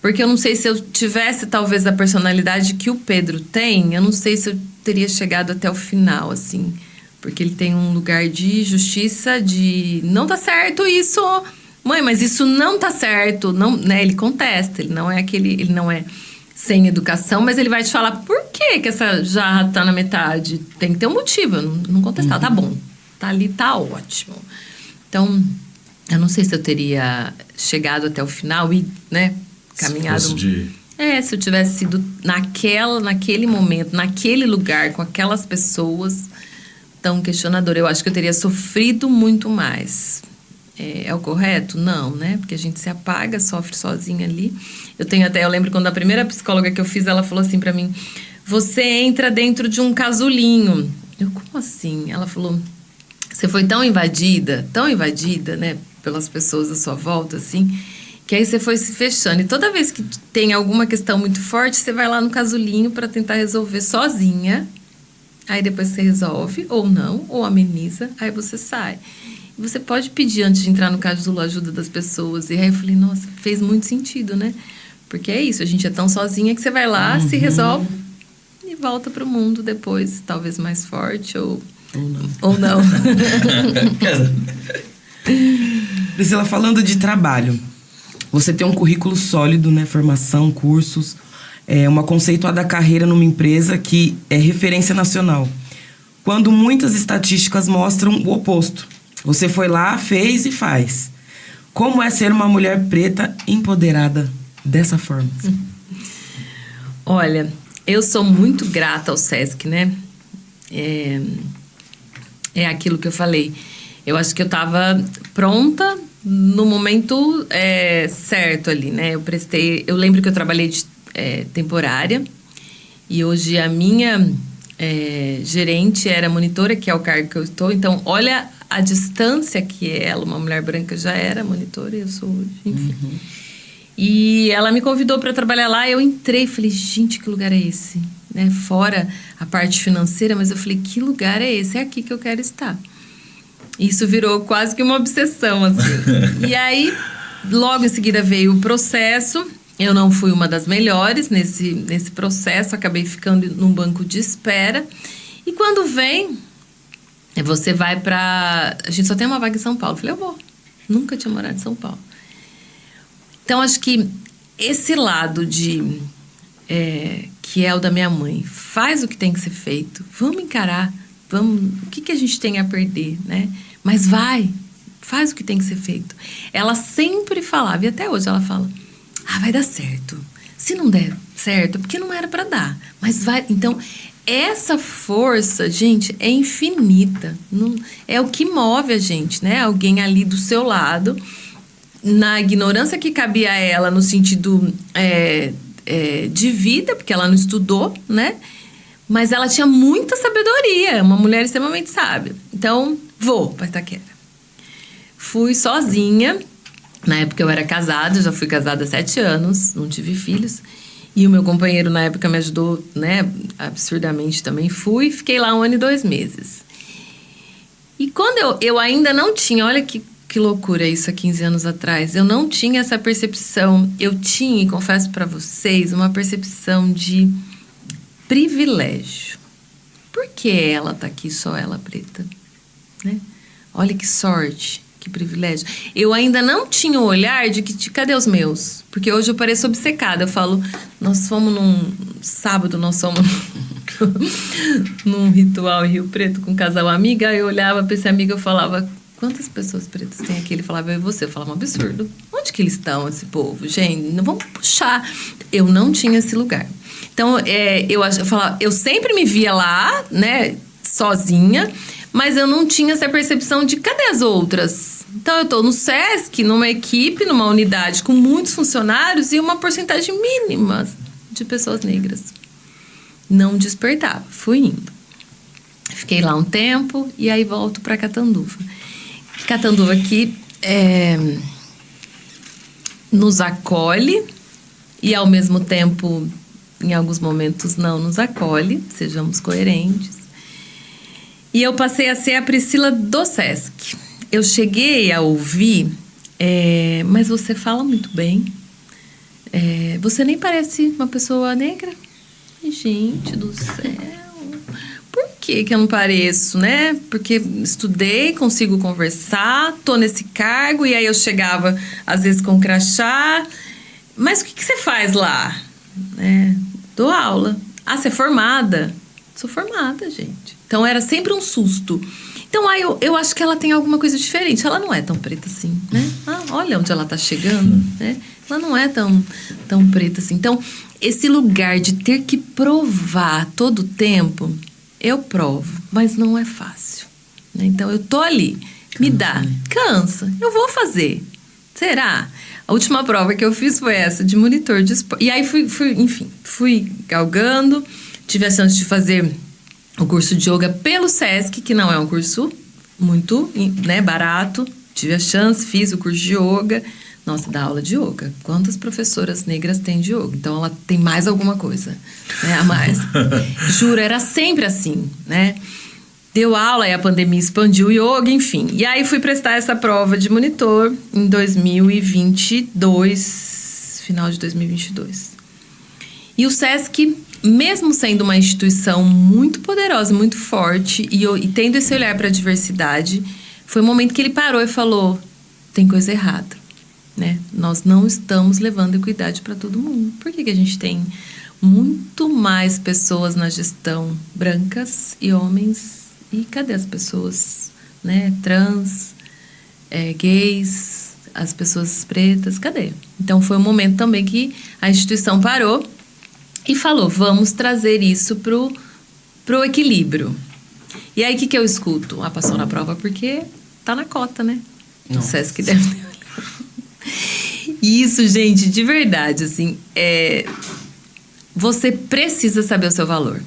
Porque eu não sei se eu tivesse, talvez, a personalidade que o Pedro tem, eu não sei se eu teria chegado até o final, assim. Porque ele tem um lugar de justiça, de não tá certo isso... Mãe, mas isso não tá certo, não, né? Ele contesta, ele não é sem educação, mas ele vai te falar por que essa jarra tá na metade. Tem que ter um motivo, eu não contestar, tá bom, tá ali, tá ótimo. Então, eu não sei se eu teria chegado até o final e, né, caminhado... Se eu tivesse sido naquele momento, naquele lugar, com aquelas pessoas tão questionadoras, eu acho que eu teria sofrido muito mais. É o correto? Não, né? Porque a gente se apaga, sofre sozinha ali. Eu lembro quando a primeira psicóloga que eu fiz, ela falou assim pra mim, você entra dentro de um casulinho. Eu, como assim? Ela falou, você foi tão invadida, né? Pelas pessoas à sua volta, assim, que aí você foi se fechando. E toda vez que tem alguma questão muito forte, você vai lá no casulinho pra tentar resolver sozinha. Aí depois você resolve, ou não, ou ameniza, aí você sai. Você pode pedir antes de entrar no casulo a ajuda das pessoas. E aí eu falei, nossa, fez muito sentido, né? Porque é isso, a gente é tão sozinha que você vai lá, se resolve e volta pro mundo depois, talvez mais forte ou não. Priscila, falando de trabalho, você tem um currículo sólido, né? Formação, cursos, uma conceituada carreira numa empresa que é referência nacional. Quando muitas estatísticas mostram o oposto. Você foi lá, fez e faz. Como é ser uma mulher preta empoderada dessa forma? Olha, eu sou muito grata ao SESC, né? É aquilo que eu falei. Eu acho que eu estava pronta no momento certo ali, né? Eu lembro que eu trabalhei de temporária e hoje a minha gerente era monitora, que é o cargo que eu estou. Então, olha a distância que ela, uma mulher branca, já era monitora e eu sou hoje, enfim. E ela me convidou para trabalhar lá, eu entrei e falei, gente, que lugar é esse? Né? Fora a parte financeira, mas eu falei, que lugar é esse? É aqui que eu quero estar. Isso virou quase que uma obsessão, assim. E aí, logo em seguida veio o processo. Eu não fui uma das melhores nesse processo, acabei ficando num banco de espera. E quando vem... Você vai pra... A gente só tem uma vaga em São Paulo. Eu falei, eu vou. Nunca tinha morado em São Paulo. Então, acho que esse lado que é o da minha mãe, faz o que tem que ser feito. Vamos encarar. O que a gente tem a perder, né? Mas faz o que tem que ser feito. Ela sempre falava, e até hoje ela fala, vai dar certo. Se não der certo, é porque não era pra dar. Mas vai... Então... Essa força, gente, é infinita. Não, é o que move a gente, né? Alguém ali do seu lado, na ignorância que cabia a ela, no sentido de vida, porque ela não estudou, né? Mas ela tinha muita sabedoria, uma mulher extremamente sábia. Então, vou para Itaquera. Fui sozinha. Na época eu era casada, já fui casada há 7 anos, não tive filhos. E o meu companheiro, na época, me ajudou, né, absurdamente também. Fiquei lá 1 ano e 2 meses. E quando eu ainda não tinha, olha que loucura isso há 15 anos atrás, eu não tinha essa percepção. Eu tinha, e confesso para vocês, uma percepção de privilégio. Por que ela tá aqui, só ela preta? Né? Olha que sorte Que privilégio. Eu ainda não tinha o olhar de que, cadê os meus? Porque hoje eu pareço obcecada. Eu falo, nós fomos sábado, nós fomos num ritual em Rio Preto com um casal amiga. Eu olhava pra esse amigo e eu falava, quantas pessoas pretas tem aqui? Ele falava, eu e você. Eu falava, um absurdo. Onde que eles estão, esse povo? Gente, não vamos puxar. Eu não tinha esse lugar. Então, eu sempre me via lá, né, sozinha, mas eu não tinha essa percepção de cadê as outras? Então, eu estou no SESC, numa equipe, numa unidade com muitos funcionários e uma porcentagem mínima de pessoas negras. Não despertava, fui indo. Fiquei lá um tempo e aí volto para Catanduva. Catanduva aqui nos acolhe e, ao mesmo tempo, em alguns momentos não nos acolhe, sejamos coerentes. E eu passei a ser a Priscila do SESC. Eu cheguei a ouvir, mas você fala muito bem. Você nem parece uma pessoa negra. Gente do céu, por que eu não pareço, né? Porque estudei, consigo conversar, tô nesse cargo, e aí eu chegava, às vezes, com crachá. Mas o que você faz lá? Dou aula. Ah, você é formada? Sou formada, gente. Então, era sempre um susto. Então, aí eu acho que ela tem alguma coisa diferente. Ela não é tão preta assim, né? Olha onde ela tá chegando, né? Ela não é tão preta assim. Então, esse lugar de ter que provar todo o tempo, eu provo, mas não é fácil, né? Então, eu tô ali, me dá, cansa, eu vou fazer. Será? A última prova que eu fiz foi essa, de monitor de esporte. E aí, fui galgando, tive a chance de fazer o curso de yoga pelo SESC, que não é um curso muito, né, barato. Tive a chance, fiz o curso de yoga. Nossa, dá aula de yoga. Quantas professoras negras tem de yoga? Então, ela tem mais alguma coisa, né, a mais. Juro, era sempre assim, né? Deu aula e a pandemia expandiu o yoga, enfim. E aí, fui prestar essa prova de monitor em 2022, final de 2022. E o SESC, mesmo sendo uma instituição muito poderosa, muito forte, e tendo esse olhar para a diversidade, foi o momento que ele parou e falou, tem coisa errada, né? Nós não estamos levando equidade para todo mundo. Por que a gente tem muito mais pessoas na gestão brancas e homens? E cadê as pessoas, né, trans, gays, as pessoas pretas? Cadê? Então, foi um momento também que a instituição parou e falou, vamos trazer isso pro equilíbrio. E aí, o que eu escuto? Passou na prova porque tá na cota, né? O SESC deve ter olhado. Isso, gente, de verdade, assim, você precisa saber o seu valor,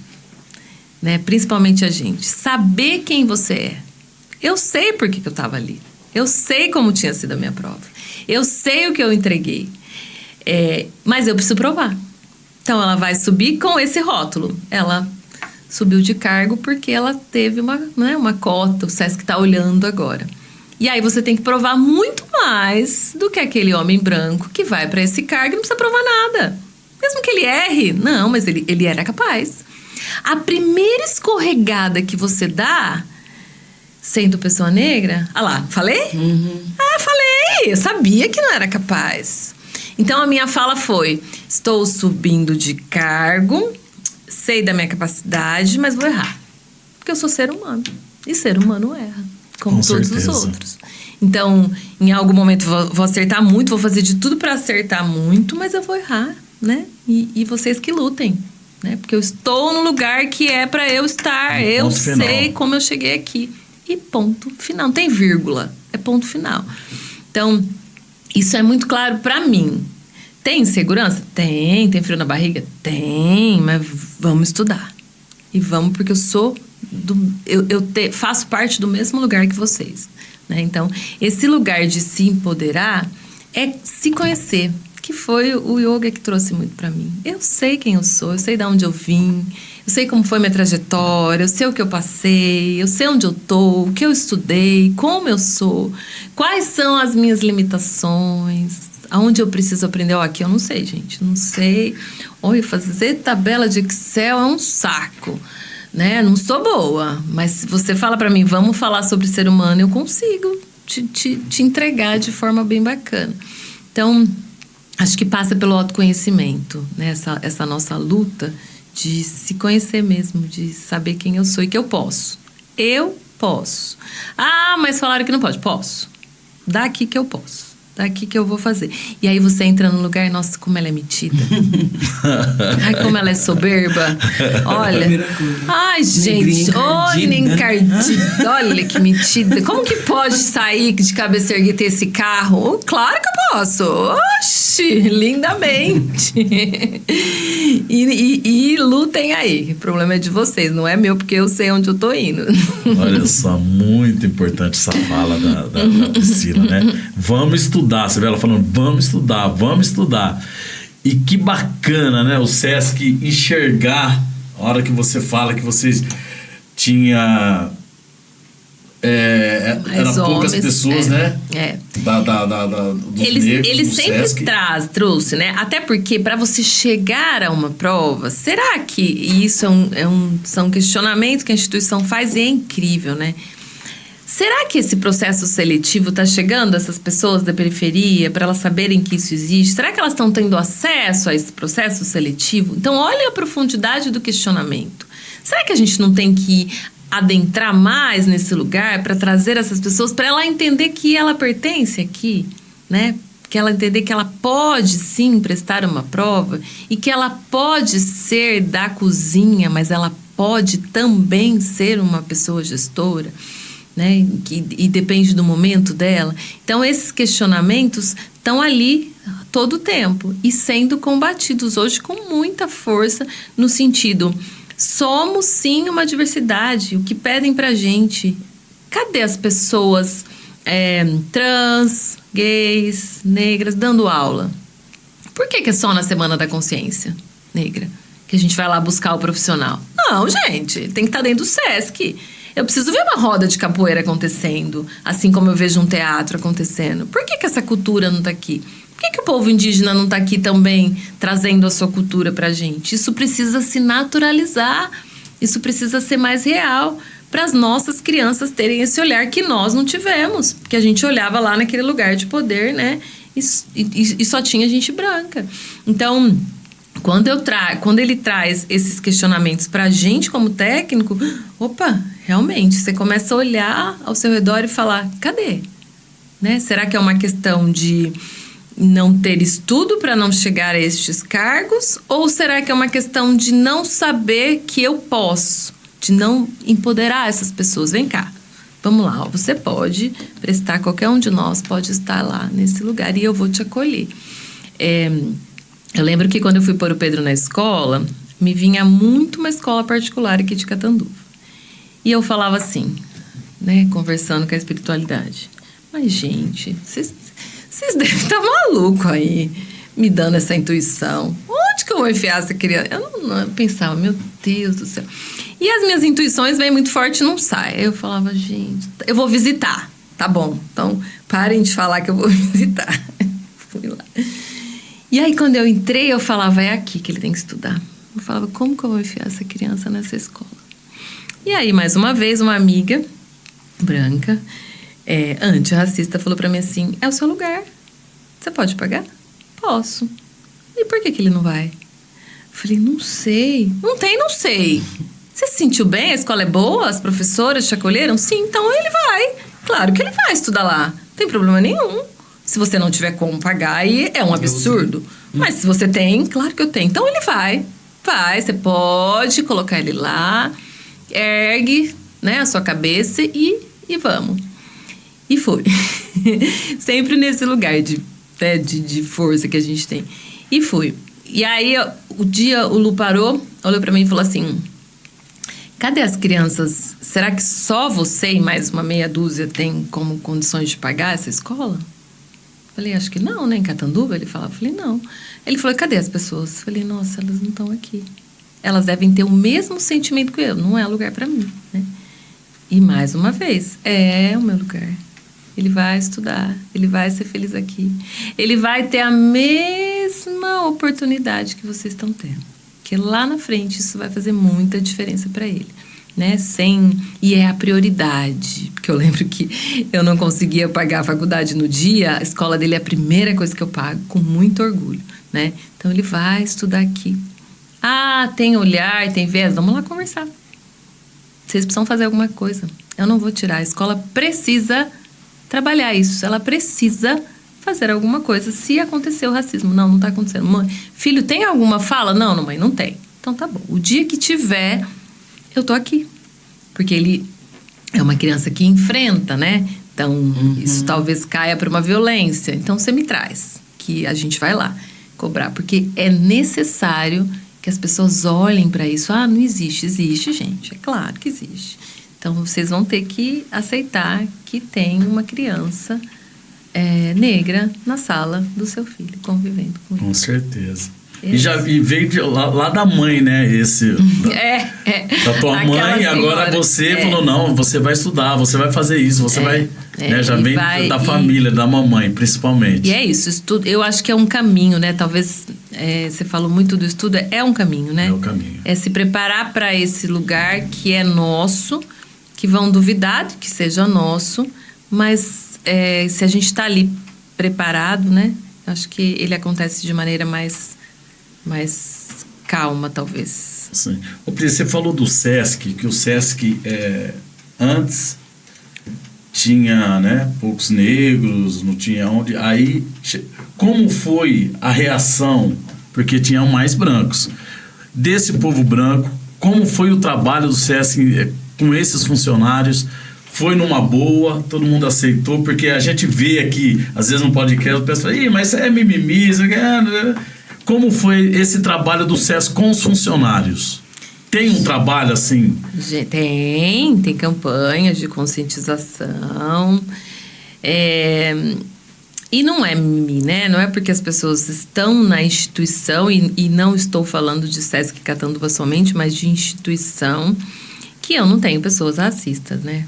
né? Principalmente a gente. Saber quem você é. Eu sei por que eu tava ali. Eu sei como tinha sido a minha prova. Eu sei o que eu entreguei. Mas eu preciso provar. Então, ela vai subir com esse rótulo. Ela subiu de cargo porque ela teve uma cota. O SESC está olhando agora. E aí, você tem que provar muito mais do que aquele homem branco que vai para esse cargo e não precisa provar nada. Mesmo que ele erre. Não, mas ele era capaz. A primeira escorregada que você dá, sendo pessoa negra... Ah lá, falei? Uhum. Falei! Eu sabia que não era capaz. Então, a minha fala foi, estou subindo de cargo, sei da minha capacidade, mas vou errar. Porque eu sou ser humano. E ser humano erra, como todos os outros. Então, em algum momento vou acertar muito, vou fazer de tudo para acertar muito, mas eu vou errar, né? E vocês que lutem, né? Porque eu estou no lugar que é para eu estar. Eu sei como eu cheguei aqui. E ponto final. Não tem vírgula. É ponto final. Então... Isso é muito claro pra mim. Tem insegurança? Tem frio na barriga? Tem, mas vamos estudar. E vamos, porque eu sou... faço parte do mesmo lugar que vocês, né? Então, esse lugar de se empoderar é se conhecer. Que foi o yoga que trouxe muito pra mim. Eu sei quem eu sou, eu sei de onde eu vim, eu sei como foi minha trajetória, eu sei o que eu passei, eu sei onde eu tô, o que eu estudei, como eu sou, quais são as minhas limitações, aonde eu preciso aprender. Aqui eu não sei, gente, não sei. Olha, fazer tabela de Excel é um saco, né? Não sou boa, mas se você fala pra mim, vamos falar sobre ser humano, eu consigo. te entregar de forma bem bacana. Então, acho que passa pelo autoconhecimento, né? Essa nossa luta de se conhecer mesmo, de saber quem eu sou e que eu posso. Eu posso. Ah, mas falaram que não pode. Posso. Daqui que eu posso. Daqui que eu vou fazer. E aí você entra no lugar, nossa, como ela é metida. Ai, como ela é soberba. Olha. Ai, gente. Olha, encardida. Olha que metida. Como que pode sair de cabeça erguida e ter esse carro? Claro que eu posso. Oxi, lindamente. E lutem aí. O problema é de vocês, não é meu, porque eu sei onde eu tô indo. Olha só, muito importante essa fala da Priscila, né? Vamos estudar. Você vê ela falando, vamos estudar. E que bacana, né? O Sesc enxergar, a hora que você fala que vocês tinha... eram poucas pessoas, né? Dos ele sempre trouxe, né? Até porque para você chegar a uma prova, será que e isso são questionamentos que a instituição faz e é incrível, né? Será que esse processo seletivo está chegando a essas pessoas da periferia para elas saberem que isso existe? Será que elas estão tendo acesso a esse processo seletivo? Então, olha a profundidade do questionamento. Será que a gente não tem que adentrar mais nesse lugar para trazer essas pessoas, para ela entender que ela pertence aqui, né? Que ela entender que ela pode sim prestar uma prova e que ela pode ser da cozinha, mas ela pode também ser uma pessoa gestora, né? E depende do momento dela. Então, esses questionamentos estão ali todo o tempo e sendo combatidos hoje com muita força no sentido... Somos, sim, uma diversidade. O que pedem pra gente? Cadê as pessoas trans, gays, negras, dando aula? Por que é só na Semana da Consciência Negra que a gente vai lá buscar o profissional? Não, gente, tem que estar dentro do Sesc. Eu preciso ver uma roda de capoeira acontecendo, assim como eu vejo um teatro acontecendo. Por que essa cultura não tá aqui? Por que o povo indígena não está aqui também trazendo a sua cultura para a gente? Isso precisa se naturalizar, isso precisa ser mais real para as nossas crianças terem esse olhar que nós não tivemos. Porque a gente olhava lá naquele lugar de poder, né? E só tinha gente branca. Então, quando ele traz esses questionamentos para a gente como técnico, opa, realmente, você começa a olhar ao seu redor e falar, cadê? Né? Será que é uma questão de... não ter estudo para não chegar a estes cargos? Ou será que é uma questão de não saber que eu posso? De não empoderar essas pessoas? Vem cá, vamos lá, você pode prestar, qualquer um de nós pode estar lá nesse lugar e eu vou te acolher. Eu lembro que quando eu fui pôr o Pedro na escola, me vinha muito uma escola particular aqui de Catanduva. E eu falava assim, né, conversando com a espiritualidade. Mas, gente, vocês devem estar malucos aí, me dando essa intuição. Onde que eu vou enfiar essa criança? Eu pensava, meu Deus do céu. E as minhas intuições vêm muito forte e não saem. Eu falava, gente, eu vou visitar. Tá bom, então parem de falar que eu vou visitar. Fui lá. E aí, quando eu entrei, eu falava, é aqui que ele tem que estudar. Eu falava, como que eu vou enfiar essa criança nessa escola? E aí, mais uma vez, uma amiga branca... antirracista, falou pra mim assim, é o seu lugar, você pode pagar? Posso. E por que ele não vai? Eu falei, não sei. Não sei. Você se sentiu bem? A escola é boa? As professoras te acolheram? Sim, então ele vai. Claro que ele vai estudar lá. Não tem problema nenhum. Se você não tiver como pagar, aí é um absurdo. Mas se você tem, claro que eu tenho. Então ele vai. Vai, você pode colocar ele lá, ergue, né, a sua cabeça e vamos. E foi. Sempre nesse lugar de força que a gente tem. E fui. E aí, o Lu parou, olhou pra mim e falou assim, cadê as crianças? Será que só você e mais uma meia dúzia tem como condições de pagar essa escola? Falei, acho que não, né? Em Catanduva, ele falava. Falei, não. Ele falou, cadê as pessoas? Falei, nossa, elas não estão aqui. Elas devem ter o mesmo sentimento que eu. Não é lugar pra mim, né? E mais uma vez, é o meu lugar. Ele vai estudar, ele vai ser feliz aqui. Ele vai ter a mesma oportunidade que vocês estão tendo. Porque lá na frente isso vai fazer muita diferença para ele. né? E é a prioridade. Porque eu lembro que eu não conseguia pagar a faculdade no dia, a escola dele é a primeira coisa que eu pago, com muito orgulho, né? Então ele vai estudar aqui. Ah, tem olhar, tem viés, vamos lá conversar. Vocês precisam fazer alguma coisa. Eu não vou tirar. A escola precisa trabalhar isso. Ela precisa fazer alguma coisa se acontecer o racismo. Não está acontecendo. Mãe, filho, tem alguma fala? Não, mãe, não tem. Então tá bom. O dia que tiver, eu tô aqui. Porque ele é uma criança que enfrenta, né? Então, isso talvez caia para uma violência. Então, você me traz, que a gente vai lá cobrar. Porque é necessário que as pessoas olhem para isso. Ah, não existe. Existe, gente. É claro que existe. Então, vocês vão ter que aceitar que tem uma criança negra na sala do seu filho, convivendo com ele. Com certeza. E veio lá da mãe, né? Da tua mãe, e agora você falou, não, você vai estudar, você vai fazer isso, você vai... Né, já vem da família, da mamãe, principalmente. E é isso, estudo, eu acho que é um caminho, né? Talvez, você falou muito do estudo, é um caminho, né? É o caminho. É se preparar para esse lugar que é nosso, que vão duvidar de que seja nosso, mas se a gente está ali preparado, né? Acho que ele acontece de maneira mais calma, talvez. Sim. Você falou do SESC, que o SESC antes tinha, né, poucos negros, não tinha onde. Aí, como foi a reação? Porque tinham mais brancos. Desse povo branco, como foi o trabalho do SESC com esses funcionários? Foi numa boa, todo mundo aceitou, porque a gente vê aqui, às vezes no podcast, o pessoal fala, mas isso é mimimi, isso é... Como foi esse trabalho do SESC com os funcionários? Tem um trabalho assim? Tem campanhas de conscientização. E não é mimimi, né? Não é porque as pessoas estão na instituição, e não estou falando de SESC Catanduva somente, mas de instituição, que eu não tenho pessoas racistas, né?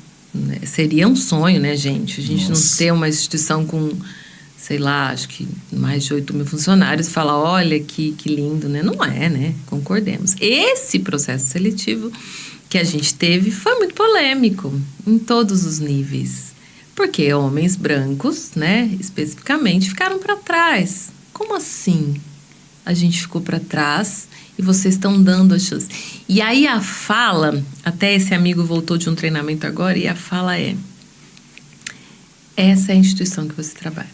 Seria um sonho, né, gente? A gente não ter uma instituição com, sei lá, acho que mais de 8 mil funcionários e falar, olha que lindo, né? Não é, né? Concordemos. Esse processo seletivo que a gente teve foi muito polêmico em todos os níveis. Porque homens brancos, né, especificamente, ficaram para trás. Como assim? A gente ficou para trás e vocês estão dando a chance. E aí a fala, até esse amigo voltou de um treinamento agora, e a fala essa é a instituição que você trabalha.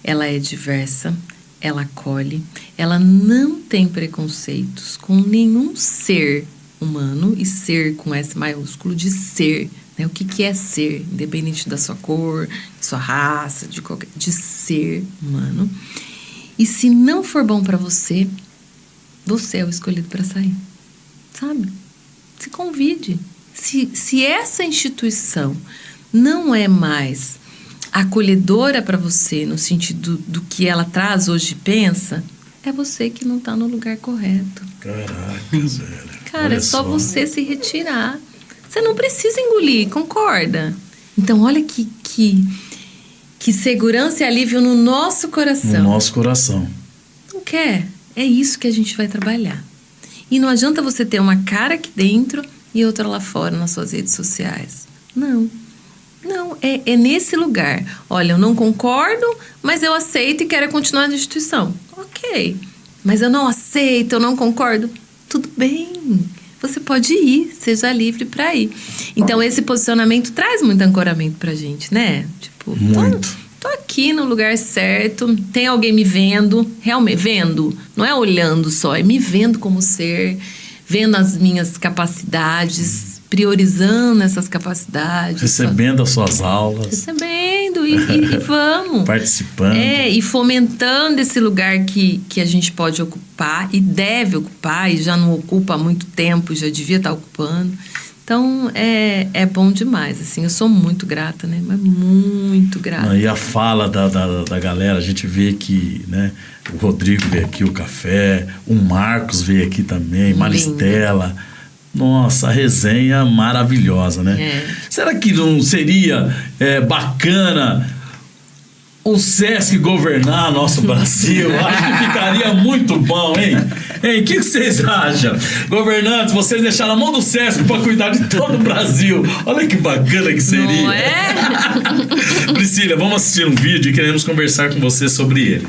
Ela é diversa, ela acolhe, ela não tem preconceitos com nenhum ser humano, e ser com S maiúsculo, de ser, né? O que é ser, independente da sua cor, de sua raça, de ser humano. E se não for bom para você, você é o escolhido para sair, sabe? Se convide. Se essa instituição não é mais acolhedora para você, no sentido do que ela traz hoje e pensa, é você que não está no lugar correto. Caraca, velho. Cara, olha, é só você se retirar. Você não precisa engolir, concorda? Então, olha que segurança e alívio no nosso coração. No nosso coração. Não quer? É isso que a gente vai trabalhar. E não adianta você ter uma cara aqui dentro e outra lá fora nas suas redes sociais. Não, é nesse lugar. Olha, eu não concordo, mas eu aceito e quero continuar na instituição. Ok, mas eu não aceito, eu não concordo. Tudo bem, você pode ir, seja livre para ir. Então, esse posicionamento traz muito ancoramento pra gente, né? Tipo, muito. Tô aqui no lugar certo, tem alguém me vendo, realmente vendo, não é olhando só, é me vendo como ser, vendo as minhas capacidades, priorizando essas capacidades. Recebendo as suas aulas. Recebendo e vamos. Participando. E fomentando esse lugar que a gente pode ocupar e deve ocupar, e já não ocupa há muito tempo, já devia estar ocupando. Então, é bom demais, assim, eu sou muito grata, né? Mas muito grata. E a fala da galera, a gente vê que, né? O Rodrigo veio aqui, o Café, o Marcos veio aqui também, Maristela. Nossa, a resenha maravilhosa, né? Será que não seria bacana o Sesc governar nosso Brasil, acho que ficaria muito bom, hein? Hein, o que vocês acham? Governantes, vocês deixaram a mão do Sesc para cuidar de todo o Brasil. Olha que bacana que seria. Não é? Priscila, vamos assistir um vídeo e queremos conversar com você sobre ele.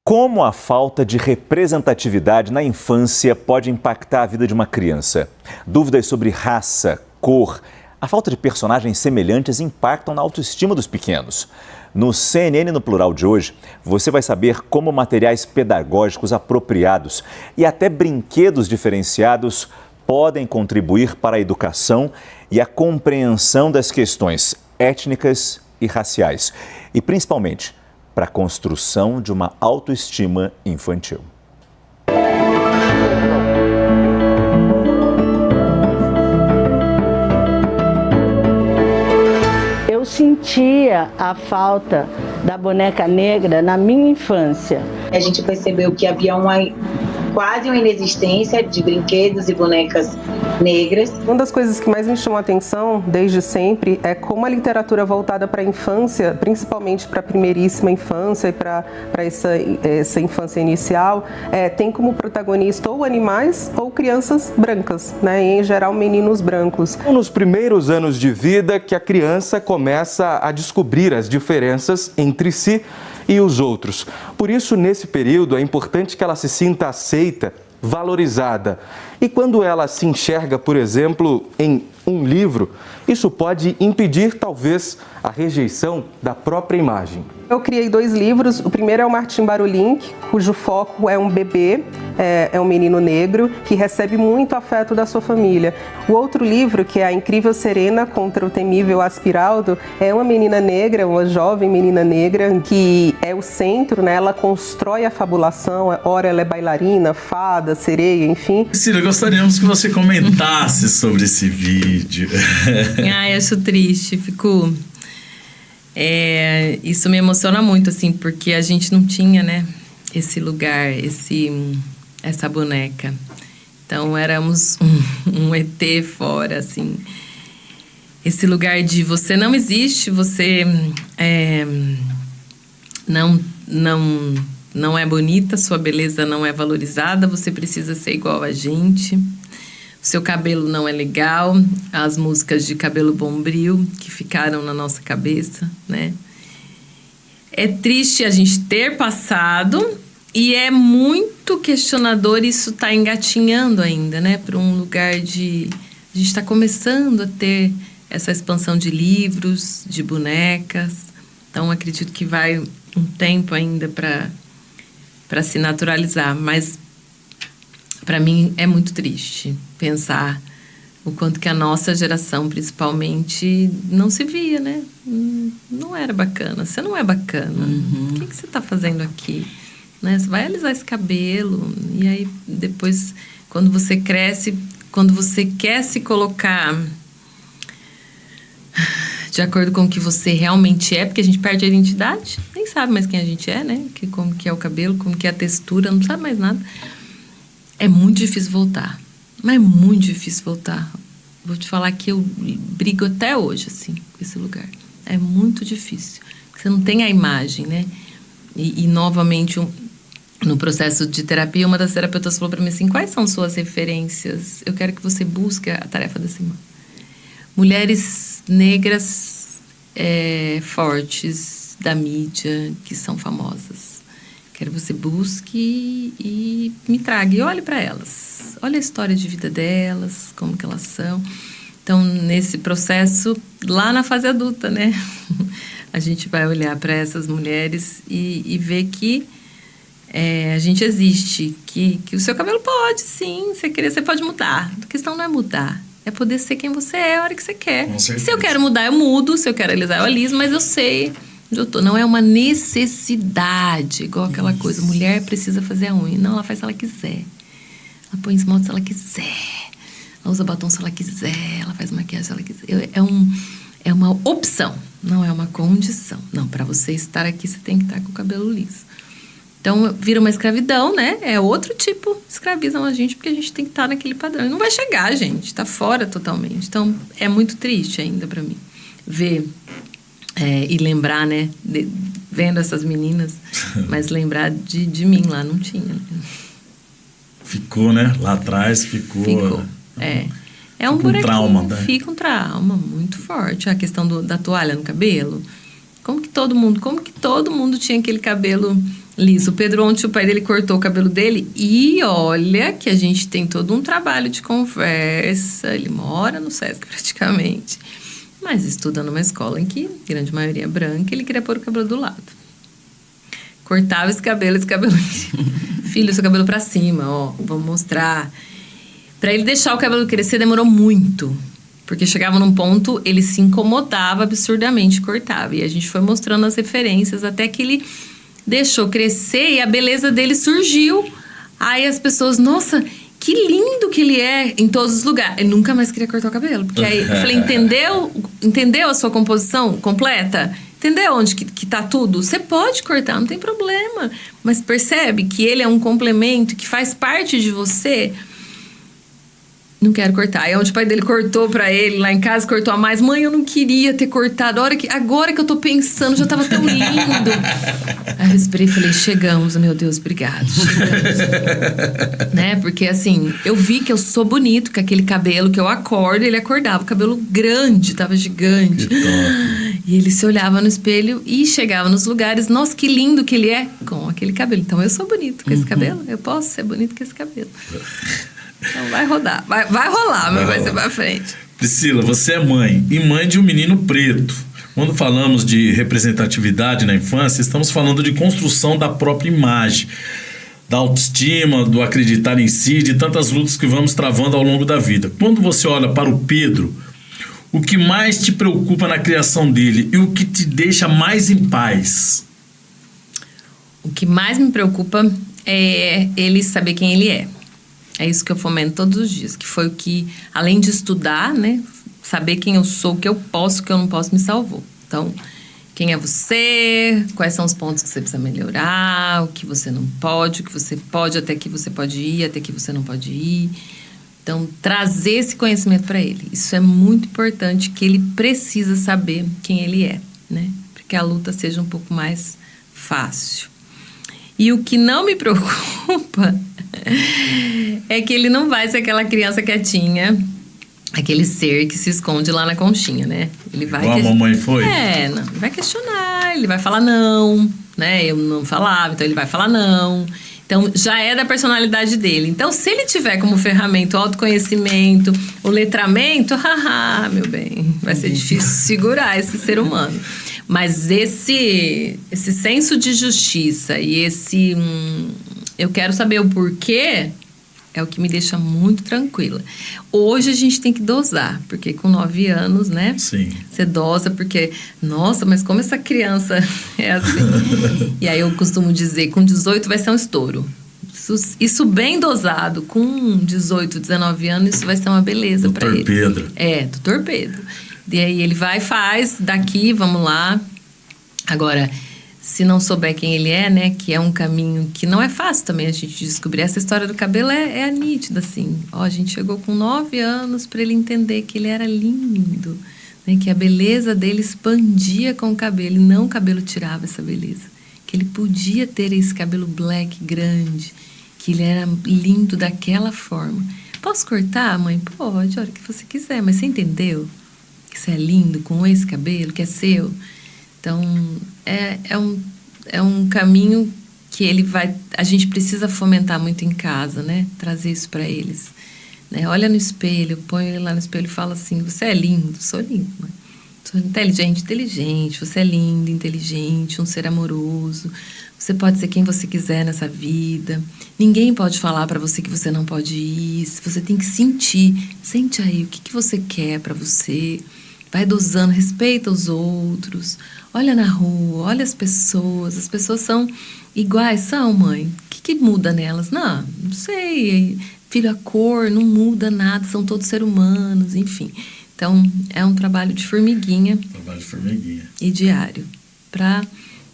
Como a falta de representatividade na infância pode impactar a vida de uma criança? Dúvidas sobre raça, cor, a falta de personagens semelhantes impactam na autoestima dos pequenos. No CNN no Plural de hoje, você vai saber como materiais pedagógicos apropriados e até brinquedos diferenciados podem contribuir para a educação e a compreensão das questões étnicas e raciais, e principalmente para a construção de uma autoestima infantil. Eu sentia a falta da boneca negra na minha infância. A gente percebeu que havia quase uma inexistência de brinquedos e bonecas negras. Uma das coisas que mais me chamou a atenção desde sempre é como a literatura voltada para a infância, principalmente para a primeiríssima infância e para essa infância inicial, tem como protagonista ou animais ou crianças brancas, né? E em geral meninos brancos. Nos primeiros anos de vida que a criança começa a descobrir as diferenças entre si e os outros. Por isso, nesse período, é importante que ela se sinta aceita, valorizada. E quando ela se enxerga, por exemplo, em um livro, isso pode impedir, talvez, a rejeição da própria imagem. Eu criei 2 livros. O primeiro é o Martim Barulink, cujo foco é um bebê, é um menino negro que recebe muito afeto da sua família. O outro livro, que é A Incrível Serena contra o Temível Aspiraldo, é uma menina negra, uma jovem menina negra, que é o centro, né? Ela constrói a fabulação, ora ela é bailarina, fada, sereia, enfim. Priscila, gostaríamos que você comentasse sobre esse vídeo. Ai, acho triste, fico... isso me emociona muito, assim, porque a gente não tinha, né, esse lugar, essa boneca. Então, éramos um ET fora, assim. Esse lugar de você não existe, você não é bonita, sua beleza não é valorizada, você precisa ser igual a gente. O seu cabelo não é legal, as músicas de Cabelo Bombril que ficaram na nossa cabeça, né? É triste a gente ter passado e é muito questionador, isso tá engatinhando ainda, né? Para um lugar de... A gente está começando a ter essa expansão de livros, de bonecas. Então, acredito que vai um tempo ainda para se naturalizar, mas... Para mim é muito triste pensar o quanto que a nossa geração, principalmente, não se via, né? Não era bacana. Você não é bacana. O que você está fazendo aqui? Né? Você vai alisar esse cabelo. E aí, depois, quando você cresce, quando você quer se colocar de acordo com o que você realmente é, porque a gente perde a identidade, nem sabe mais quem a gente é, né? Como que é o cabelo, como que é a textura, não sabe mais nada. É muito difícil voltar, mas é muito difícil voltar. Vou te falar que eu brigo até hoje, assim, com esse lugar. É muito difícil, porque você não tem a imagem, né? E novamente, no processo de terapia, uma das terapeutas falou para mim assim, quais são suas referências? Eu quero que você busque a tarefa da semana. Mulheres negras fortes da mídia, que são famosas. Quero que você busque e me traga. E olhe para elas. Olha a história de vida delas, como que elas são. Então, nesse processo, lá na fase adulta, né? A gente vai olhar para essas mulheres e ver que a gente existe. Que o seu cabelo pode, sim. Se querer, você pode mudar. A questão não é mudar. É poder ser quem você é a hora que você quer. Se eu quero mudar, eu mudo. Se eu quero alisar, eu aliso. Mas eu sei... Não é uma necessidade, igual aquela coisa, mulher precisa fazer a unha. Não, ela faz se ela quiser. Ela põe esmalte se ela quiser. Ela usa batom se ela quiser. Ela faz maquiagem se ela quiser. É uma opção, não é uma condição. Não, para você estar aqui, você tem que estar com o cabelo liso. Então, vira uma escravidão, né? É outro tipo, escravizam a gente, porque a gente tem que estar naquele padrão. E não vai chegar, gente, tá fora totalmente. Então, é muito triste ainda para mim ver... e lembrar, né, vendo essas meninas, mas lembrar de mim lá não tinha. Ficou, né? Lá atrás ficou. É um buraquinho, trauma, né? Fica um trauma muito forte. A questão da toalha no cabelo. Como que todo mundo tinha aquele cabelo liso? O Pedro, ontem o pai dele cortou o cabelo dele e olha que a gente tem todo um trabalho de conversa. Ele mora no Sesc praticamente, mas estuda numa escola em que a grande maioria é branca. Ele queria pôr o cabelo do lado. Cortava esse cabelo. Filho, seu cabelo pra cima, ó, vamos mostrar. Pra ele deixar o cabelo crescer demorou muito. Porque chegava num ponto, ele se incomodava absurdamente, cortava. E a gente foi mostrando as referências até que ele deixou crescer e a beleza dele surgiu. Aí as pessoas, nossa, que lindo que ele é em todos os lugares. Eu nunca mais queria cortar o cabelo. Porque aí eu falei, entendeu a sua composição completa? Entendeu onde que tá tudo? Você pode cortar, não tem problema. Mas percebe que ele é um complemento, que faz parte de você. Não quero cortar. Aí onde o pai dele cortou pra ele, lá em casa, cortou a mais. Mãe, eu não queria ter cortado. Agora que eu tô pensando, já tava tão lindo. Aí eu respirei e falei, chegamos, meu Deus, obrigado. Chegamos. Né? Porque assim, eu vi que eu sou bonito com aquele cabelo, que eu acordo, ele acordava. O cabelo grande, tava gigante. E ele se olhava no espelho e chegava nos lugares. Nossa, que lindo que ele é com aquele cabelo. Então eu sou bonito com esse cabelo. Eu posso ser bonito com esse cabelo. Então vai rodar. Vai rolar, mas vai ser pra frente. Priscila, você é mãe e mãe de um menino preto. Quando falamos de representatividade na infância, estamos falando de construção da própria imagem, da autoestima, do acreditar em si, de tantas lutas que vamos travando ao longo da vida. Quando você olha para o Pedro, o que mais te preocupa na criação dele e o que te deixa mais em paz? O que mais me preocupa é ele saber quem ele é. É isso que eu fomento todos os dias, que foi o que, além de estudar, né, saber quem eu sou, o que eu posso, o que eu não posso, me salvou. Então, quem é você, quais são os pontos que você precisa melhorar, o que você não pode, o que você pode, até que você pode ir, até que você não pode ir. Então, trazer esse conhecimento para ele. Isso é muito importante, que ele precisa saber quem ele é, né, para que a luta seja um pouco mais fácil. E o que não me preocupa é que ele não vai ser aquela criança quietinha, aquele ser que se esconde lá na conchinha, né? Ele vai Igual a mamãe foi? Não, ele vai questionar, ele vai falar não, né? Eu não falava, então ele vai falar não. Então, já é da personalidade dele. Então, se ele tiver como ferramenta o autoconhecimento, o letramento, haha, meu bem, vai ser difícil segurar esse ser humano. Mas esse senso de justiça e esse eu quero saber o porquê é o que me deixa muito tranquila. Hoje a gente tem que dosar, porque com 9 anos, né? Sim. Você dosa porque, nossa, mas como essa criança é assim? E aí eu costumo dizer, com 18 vai ser um estouro. Isso bem dosado, com 18, 19 anos, isso vai ser uma beleza para ele. Doutor Pedro. Doutor Pedro. E aí ele vai e faz, daqui, vamos lá. Agora, se não souber quem ele é, né, que é um caminho que não é fácil também a gente descobrir. Essa história do cabelo é nítida, assim. A gente chegou com 9 anos para ele entender que ele era lindo, né, que a beleza dele expandia com o cabelo, e não o cabelo tirava essa beleza. Que ele podia ter esse cabelo black grande, que ele era lindo daquela forma. Posso cortar, mãe? Pode, a hora que você quiser, mas você entendeu? Que você é lindo com esse cabelo, que é seu. Então, é um caminho que a gente precisa fomentar muito em casa, né? Trazer isso para eles. Né? Olha no espelho, põe ele lá no espelho e fala assim, você é lindo? Sou lindo, mãe. Sou inteligente, você é lindo, inteligente, um ser amoroso. Você pode ser quem você quiser nessa vida. Ninguém pode falar para você que você não pode ir. Você tem que sentir. Sente aí o que você quer para você. Vai dosando, respeita os outros. Olha na rua, olha as pessoas. As pessoas são iguais, são, mãe? O que muda nelas? Não sei. Filho, a cor não muda nada. São todos seres humanos, enfim. Então, é um trabalho de formiguinha. Trabalho de formiguinha. E diário. Para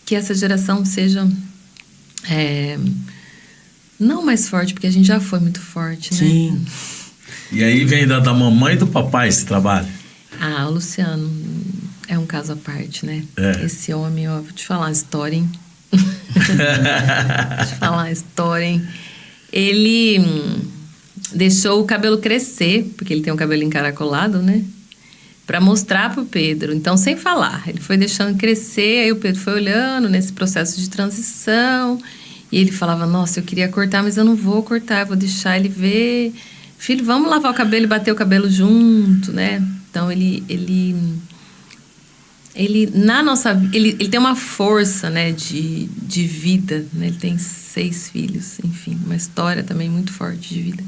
que essa geração seja não mais forte, porque a gente já foi muito forte, né? Sim. E aí vem da mamãe e do papai esse trabalho? O Luciano É um caso à parte, né? É. Esse homem, ó, vou te falar uma história, hein? Vou te falar uma história, hein? Ele deixou o cabelo crescer, porque ele tem um cabelo encaracolado, né? Pra mostrar pro Pedro. Então, sem falar. Ele foi deixando crescer, aí o Pedro foi olhando nesse processo de transição. E ele falava, nossa, eu queria cortar, mas eu não vou cortar, eu vou deixar ele ver. Filho, vamos lavar o cabelo e bater o cabelo junto, né? Então, ele na nossa ele tem uma força, né, de vida, né? Ele tem 6 filhos, enfim, uma história também muito forte de vida.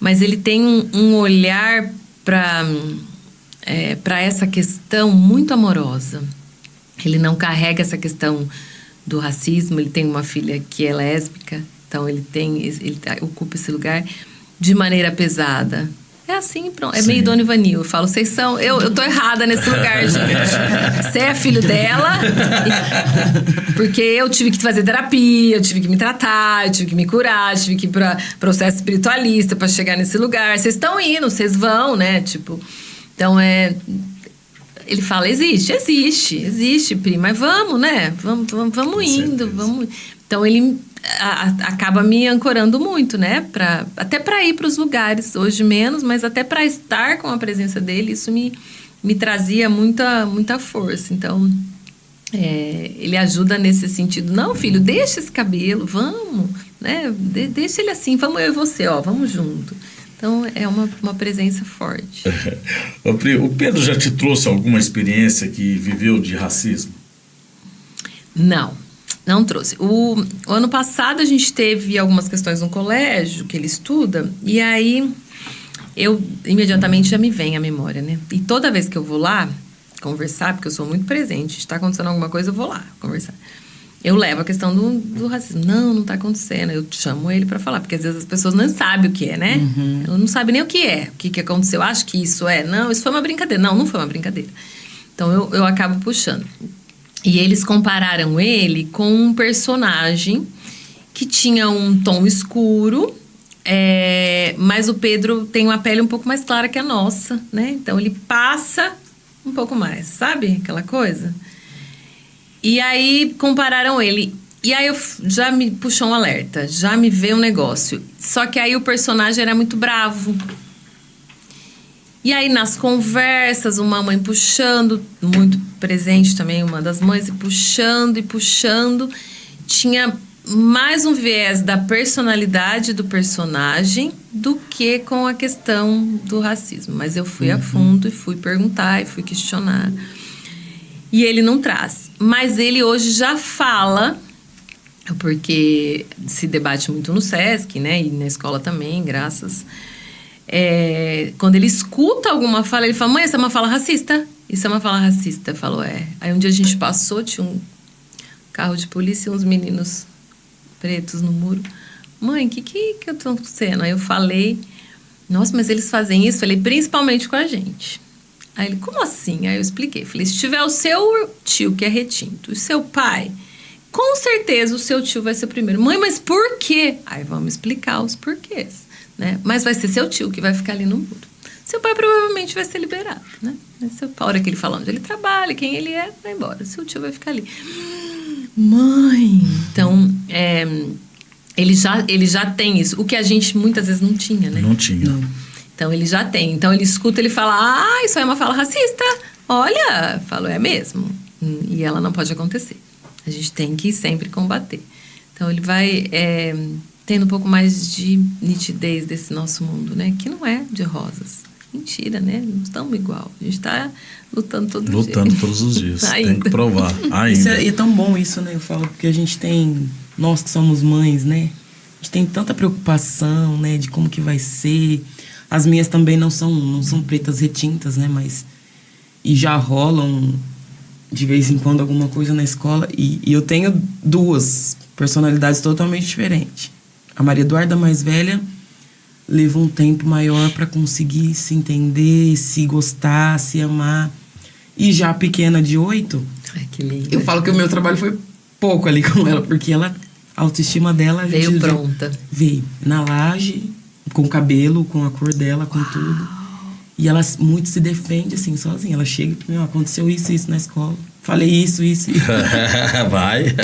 Mas ele tem um olhar para essa questão muito amorosa. Ele não carrega essa questão do racismo. Ele tem uma filha que é lésbica, então ele ocupa esse lugar de maneira pesada. É assim, pronto. É meio Dona Ivanil. Eu falo, vocês são... Eu tô errada nesse lugar, gente. Você é filho dela. Porque eu tive que fazer terapia, eu tive que me tratar, eu tive que me curar, eu tive que ir pra processo espiritualista pra chegar nesse lugar. Vocês estão indo, vocês vão, né? Tipo... Então, ele fala, existe, prima. Mas vamos, né? Vamos indo, vamos... Então, ele... acaba me ancorando muito, né? Até para ir para os lugares, hoje menos, mas até para estar com a presença dele, isso me trazia muita força. Então, ele ajuda nesse sentido. Não, filho, deixa esse cabelo, vamos, né? Deixa ele assim, vamos eu e você, ó, vamos junto. Então, é uma presença forte. O Pedro já te trouxe alguma experiência que viveu de racismo? Não trouxe. O ano passado a gente teve algumas questões no colégio que ele estuda, e aí eu imediatamente já me vem à memória, né? E toda vez que eu vou lá conversar, porque eu sou muito presente, está acontecendo alguma coisa, eu vou lá conversar. Eu levo a questão do racismo. Não tá acontecendo. Eu chamo ele para falar, porque às vezes as pessoas não sabem o que é, né? Uhum. Ela não sabe nem o que aconteceu. Acho que isso Não, isso foi uma brincadeira. Não foi uma brincadeira. Então eu acabo puxando. E eles compararam ele com um personagem que tinha um tom escuro, mas o Pedro tem uma pele um pouco mais clara que a nossa, né? Então, ele passa um pouco mais, sabe? Aquela coisa. E aí, compararam ele. E aí, já me puxou um alerta, já me veio um negócio. Só que aí, o personagem era muito bravo. E aí, nas conversas, uma mãe puxando, muito presente também, uma das mães, e puxando. Tinha mais um viés da personalidade do personagem do que com a questão do racismo. Mas eu fui a fundo e fui perguntar e fui questionar. E ele não traz. Mas ele hoje já fala, porque se debate muito no SESC, né? E na escola também, graças... quando ele escuta alguma fala, ele fala, mãe, essa é uma fala racista? Isso é uma fala racista. Falou, Aí um dia a gente passou, tinha um carro de polícia e uns meninos pretos no muro. Mãe, o que eu tô acontecendo? Aí eu falei, nossa, mas eles fazem isso? Falei, principalmente com a gente. Aí ele, como assim? Aí eu expliquei. Falei, se tiver o seu tio, que é retinto, e o seu pai, com certeza o seu tio vai ser o primeiro. Mãe, mas por quê? Aí vamos explicar os porquês. Né? Mas vai ser seu tio que vai ficar ali no muro. Seu pai provavelmente vai ser liberado, né? A hora que ele fala onde ele trabalha, quem ele é, vai embora. Seu tio vai ficar ali. Mãe! Então, ele já tem isso. O que a gente muitas vezes não tinha, né? Não tinha. Não. Então, ele já tem. Então, ele escuta, ele fala, isso é uma fala racista. Olha, falo, é mesmo. E ela não pode acontecer. A gente tem que sempre combater. Então, ele vai... tendo um pouco mais de nitidez desse nosso mundo, né? Que não é de rosas. Mentira, né? Não estamos igual. A gente está lutando todo dia. Lutando todos os dias. Tem que provar. Ainda. E é tão bom isso, né? Eu falo, porque a gente tem... Nós que somos mães, né? A gente tem tanta preocupação, né? De como que vai ser. As minhas também não são pretas retintas, né? Mas... E já rolam, de vez em quando, alguma coisa na escola. E eu tenho 2 personalidades totalmente diferentes. A Maria Eduarda, mais velha, levou um tempo maior para conseguir se entender, se gostar, se amar. E já a pequena, de 8... Ai, que linda. Eu falo que o meu trabalho foi pouco ali com ela, porque a autoestima dela... Veio pronta. Veio na laje, com o cabelo, com a cor dela, com tudo. E ela muito se defende, assim, sozinha. Ela chega e fala, aconteceu isso na escola. Falei isso. Vai.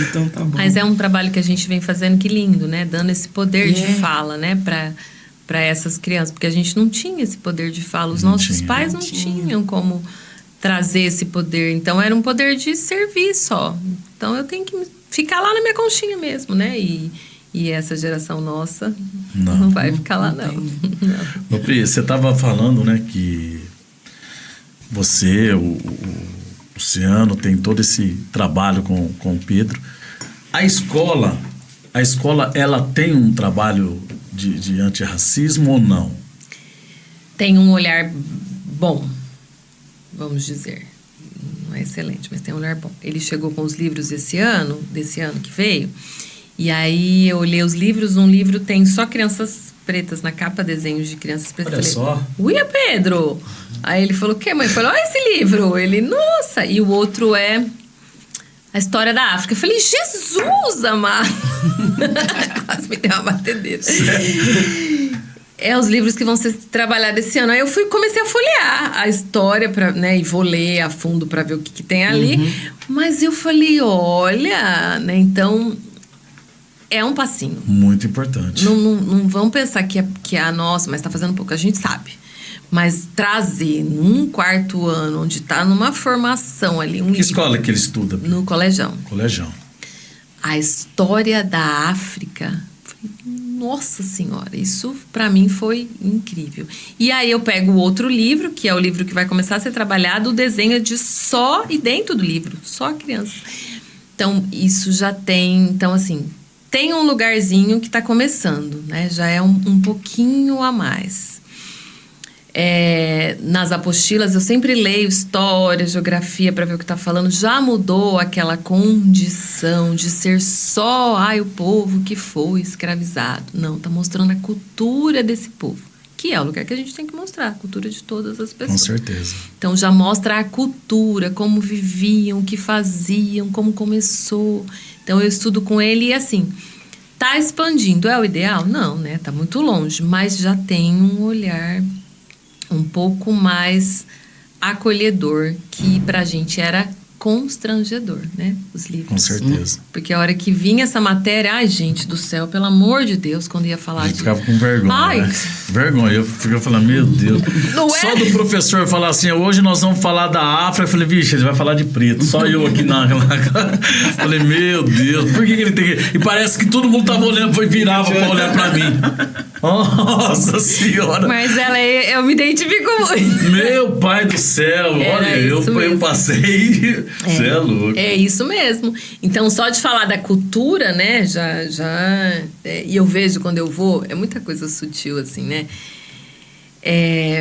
Então tá bom. Mas é um trabalho que a gente vem fazendo, que lindo, né? Dando esse poder de fala, né? Para essas crianças. Porque a gente não tinha esse poder de fala. Os nossos pais não tinham como trazer esse poder. Então, era um poder de servir só. Então, eu tenho que ficar lá na minha conchinha mesmo, né? E essa geração nossa não vai ficar lá, não. Ô, Pri, você estava falando, né, que você, o Luciano, tem todo esse trabalho com o Pedro. A escola, ela tem um trabalho de antirracismo ou não? Tem um olhar bom, vamos dizer. Não é excelente, mas tem um olhar bom. Ele chegou com os livros desse ano que veio, e aí eu olhei os livros. Um livro tem só crianças pretas na capa, desenhos de crianças pretas. Olha só. Uia, Pedro! Aí ele falou, o quê, mãe? Eu falei, olha esse livro. Ele, nossa! E o outro é a história da África. Eu falei, Jesus, amado! Quase me deu uma batedeira. É os livros que vão ser trabalhados esse ano. Aí eu comecei a folhear a história, né, e vou ler a fundo para ver o que tem ali. Mas eu falei, olha, né, então é um passinho. Muito importante. Não vamos pensar que é a nossa, mas tá fazendo pouco, a gente sabe. Mas trazer num quarto ano, onde tá numa formação ali... Que escola que ele estuda? No Colegião. Colegião. A história da África... Nossa Senhora, isso pra mim foi incrível. E aí eu pego o outro livro, que é o livro que vai começar a ser trabalhado, o desenho de só, e dentro do livro, só crianças. Então, isso já tem... Então, assim, tem um lugarzinho que tá começando, né? Já é um pouquinho a mais. Nas apostilas, eu sempre leio história, geografia, para ver o que está falando. Já mudou aquela condição de ser só o povo que foi escravizado. Não, está mostrando a cultura desse povo, que é o lugar que a gente tem que mostrar, a cultura de todas as pessoas. Com certeza. Então, já mostra a cultura, como viviam, o que faziam, como começou. Então, eu estudo com ele e, assim, tá expandindo. É o ideal? Não, né? Tá muito longe, mas já tem um olhar um pouco mais acolhedor, que pra gente era constrangedor, né? Os livros. Com certeza. Porque a hora que vinha essa matéria, ai, gente do céu, pelo amor de Deus, quando ia falar a gente ficava com vergonha. Ai. Né? Vergonha. Eu ficava falando, meu Deus. Não Só é? do professor falar assim, hoje nós vamos falar da África. Eu falei, vixe, ele vai falar de preto. Só eu aqui na... Falei, meu Deus, por que ele tem que... E parece que todo mundo tava olhando, virava pra olhar pra mim. Nossa Senhora. Mas eu me identifico muito. Meu pai do céu. Olha, eu passei... Você é louco. É isso mesmo. Então, só de falar da cultura, né, e eu vejo quando eu vou, é muita coisa sutil, assim, né?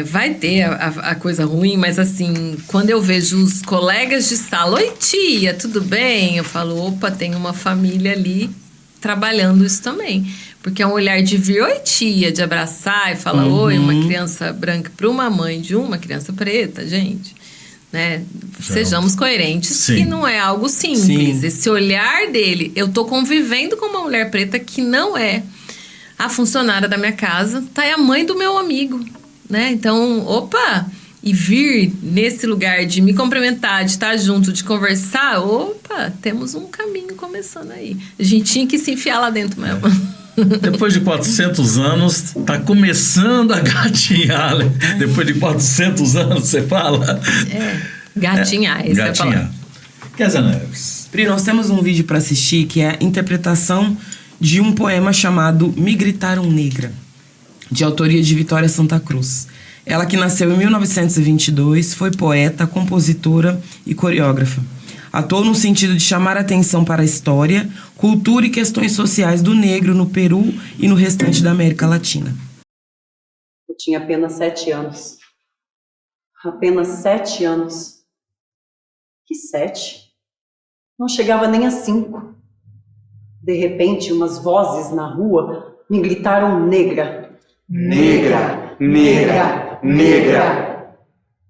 Vai ter a coisa ruim, mas assim, quando eu vejo os colegas de sala, oi tia, tudo bem? Eu falo, opa, tem uma família ali trabalhando isso também. Porque é um olhar de vir, oi tia, de abraçar e falar, oi, uma criança branca para uma mãe de uma criança preta, gente... Né? Sejamos coerentes. Sim. Que não é algo simples. Sim. Esse olhar dele, eu tô convivendo com uma mulher preta que não é a funcionária da minha casa, tá, é a mãe do meu amigo, né? Então, opa, e vir nesse lugar de me cumprimentar, de estar junto, de conversar, opa, temos um caminho começando aí. A gente tinha que se enfiar lá dentro mesmo. Depois de 400 anos, tá começando a gatinhar, né? Depois de 400 anos, você fala? Gatinhar, esse é a palavra. Kézia Neves. Pri, nós temos um vídeo para assistir que é a interpretação de um poema chamado Me Gritaram Negra, de autoria de Vitória Santa Cruz. Ela, que nasceu em 1922, foi poeta, compositora e coreógrafa. Atuou no sentido de chamar a atenção para a história, cultura e questões sociais do negro no Peru e no restante da América Latina. Eu tinha apenas 7 anos. Apenas 7 anos. Que 7? Não chegava nem a 5. De repente, umas vozes na rua me gritaram negra. Negra, negra, negra.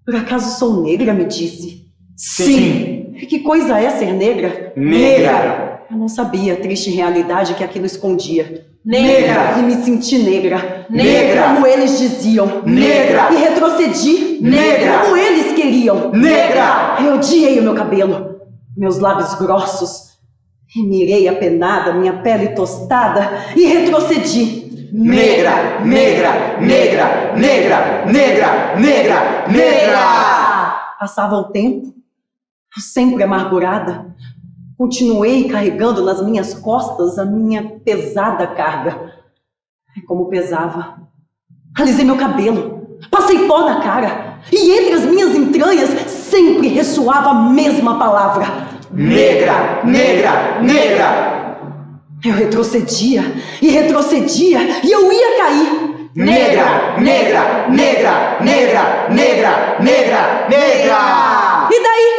Por acaso sou negra, me disse? Sim. E que coisa é ser negra? Negra. Eu não sabia a triste realidade que aquilo escondia. Negra. E me senti negra. Negra. Como eles diziam. Negra. E retrocedi. Negra. Como eles queriam. Negra. Eu odiei o meu cabelo, meus lábios grossos. E mirei apenada, minha pele tostada. E retrocedi. Negra, negra, negra, negra, negra, negra, negra. Passava o tempo, sempre amargurada. Continuei carregando nas minhas costas a minha pesada carga. E como pesava. Alisei meu cabelo, passei pó na cara. E entre as minhas entranhas sempre ressoava a mesma palavra. Negra, negra, negra. Eu retrocedia e retrocedia e eu ia cair. Negra, negra, negra, negra, negra, negra, negra. E daí?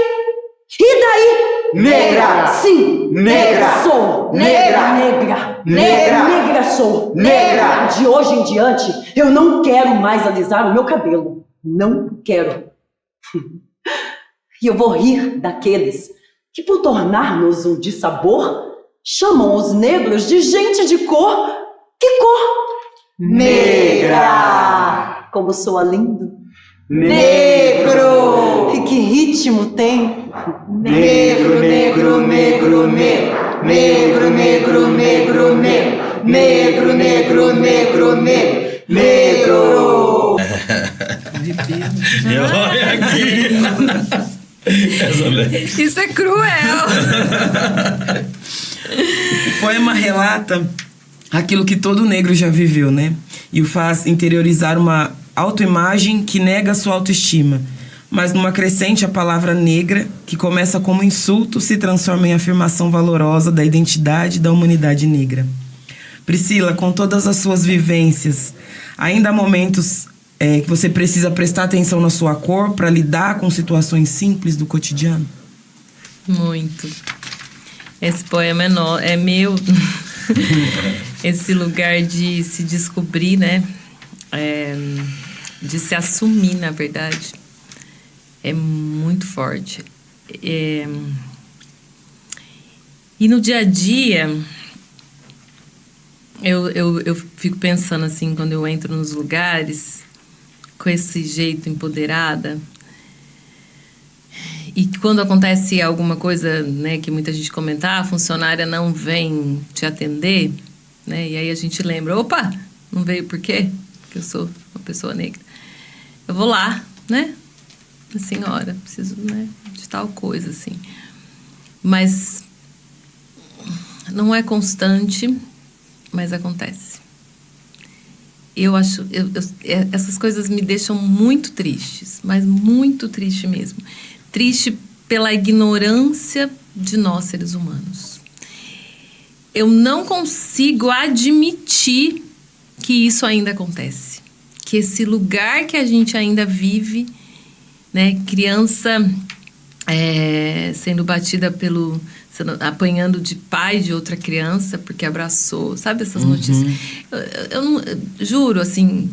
E daí? Negra. Sim. Negra. Sou. Negra. Negra. Negra. Negra sou. Negra. De hoje em diante, eu não quero mais alisar o meu cabelo. Não quero. E eu vou rir daqueles que, por tornar-nos um dissabor, chamam os negros de gente de cor. Que cor? Negra. Como soa lindo. Negro. E que ritmo tem. Negro, negro, negro, negro. Negro, negro, negro, negro. Negro, negro, negro, negro. Negro. Olha aqui. Isso é cruel. O poema relata aquilo que todo negro já viveu, né? E o faz interiorizar uma autoimagem que nega sua autoestima. Mas numa crescente, a palavra negra, que começa como insulto, se transforma em afirmação valorosa da identidade da humanidade negra. Priscila, com todas as suas vivências, ainda há momentos que você precisa prestar atenção na sua cor para lidar com situações simples do cotidiano? Muito. Esse poema é meu. Esse lugar de se descobrir, né? De se assumir, na verdade. É muito forte. E no dia a dia, eu fico pensando assim, quando eu entro nos lugares, com esse jeito empoderada, e quando acontece alguma coisa, né, que muita gente comenta, a funcionária não vem te atender, né, e aí a gente lembra, opa, não veio por quê? Porque eu sou uma pessoa negra. Eu vou lá, né? Senhora, preciso, né, de tal coisa, assim. Mas não é constante, mas acontece. Eu acho... essas coisas me deixam muito tristes, mas muito triste mesmo. Triste pela ignorância de nós, seres humanos. Eu não consigo admitir que isso ainda acontece. Que esse lugar que a gente ainda vive... né? Criança sendo batida apanhando de pai de outra criança porque abraçou, sabe essas notícias? Eu não, juro, assim,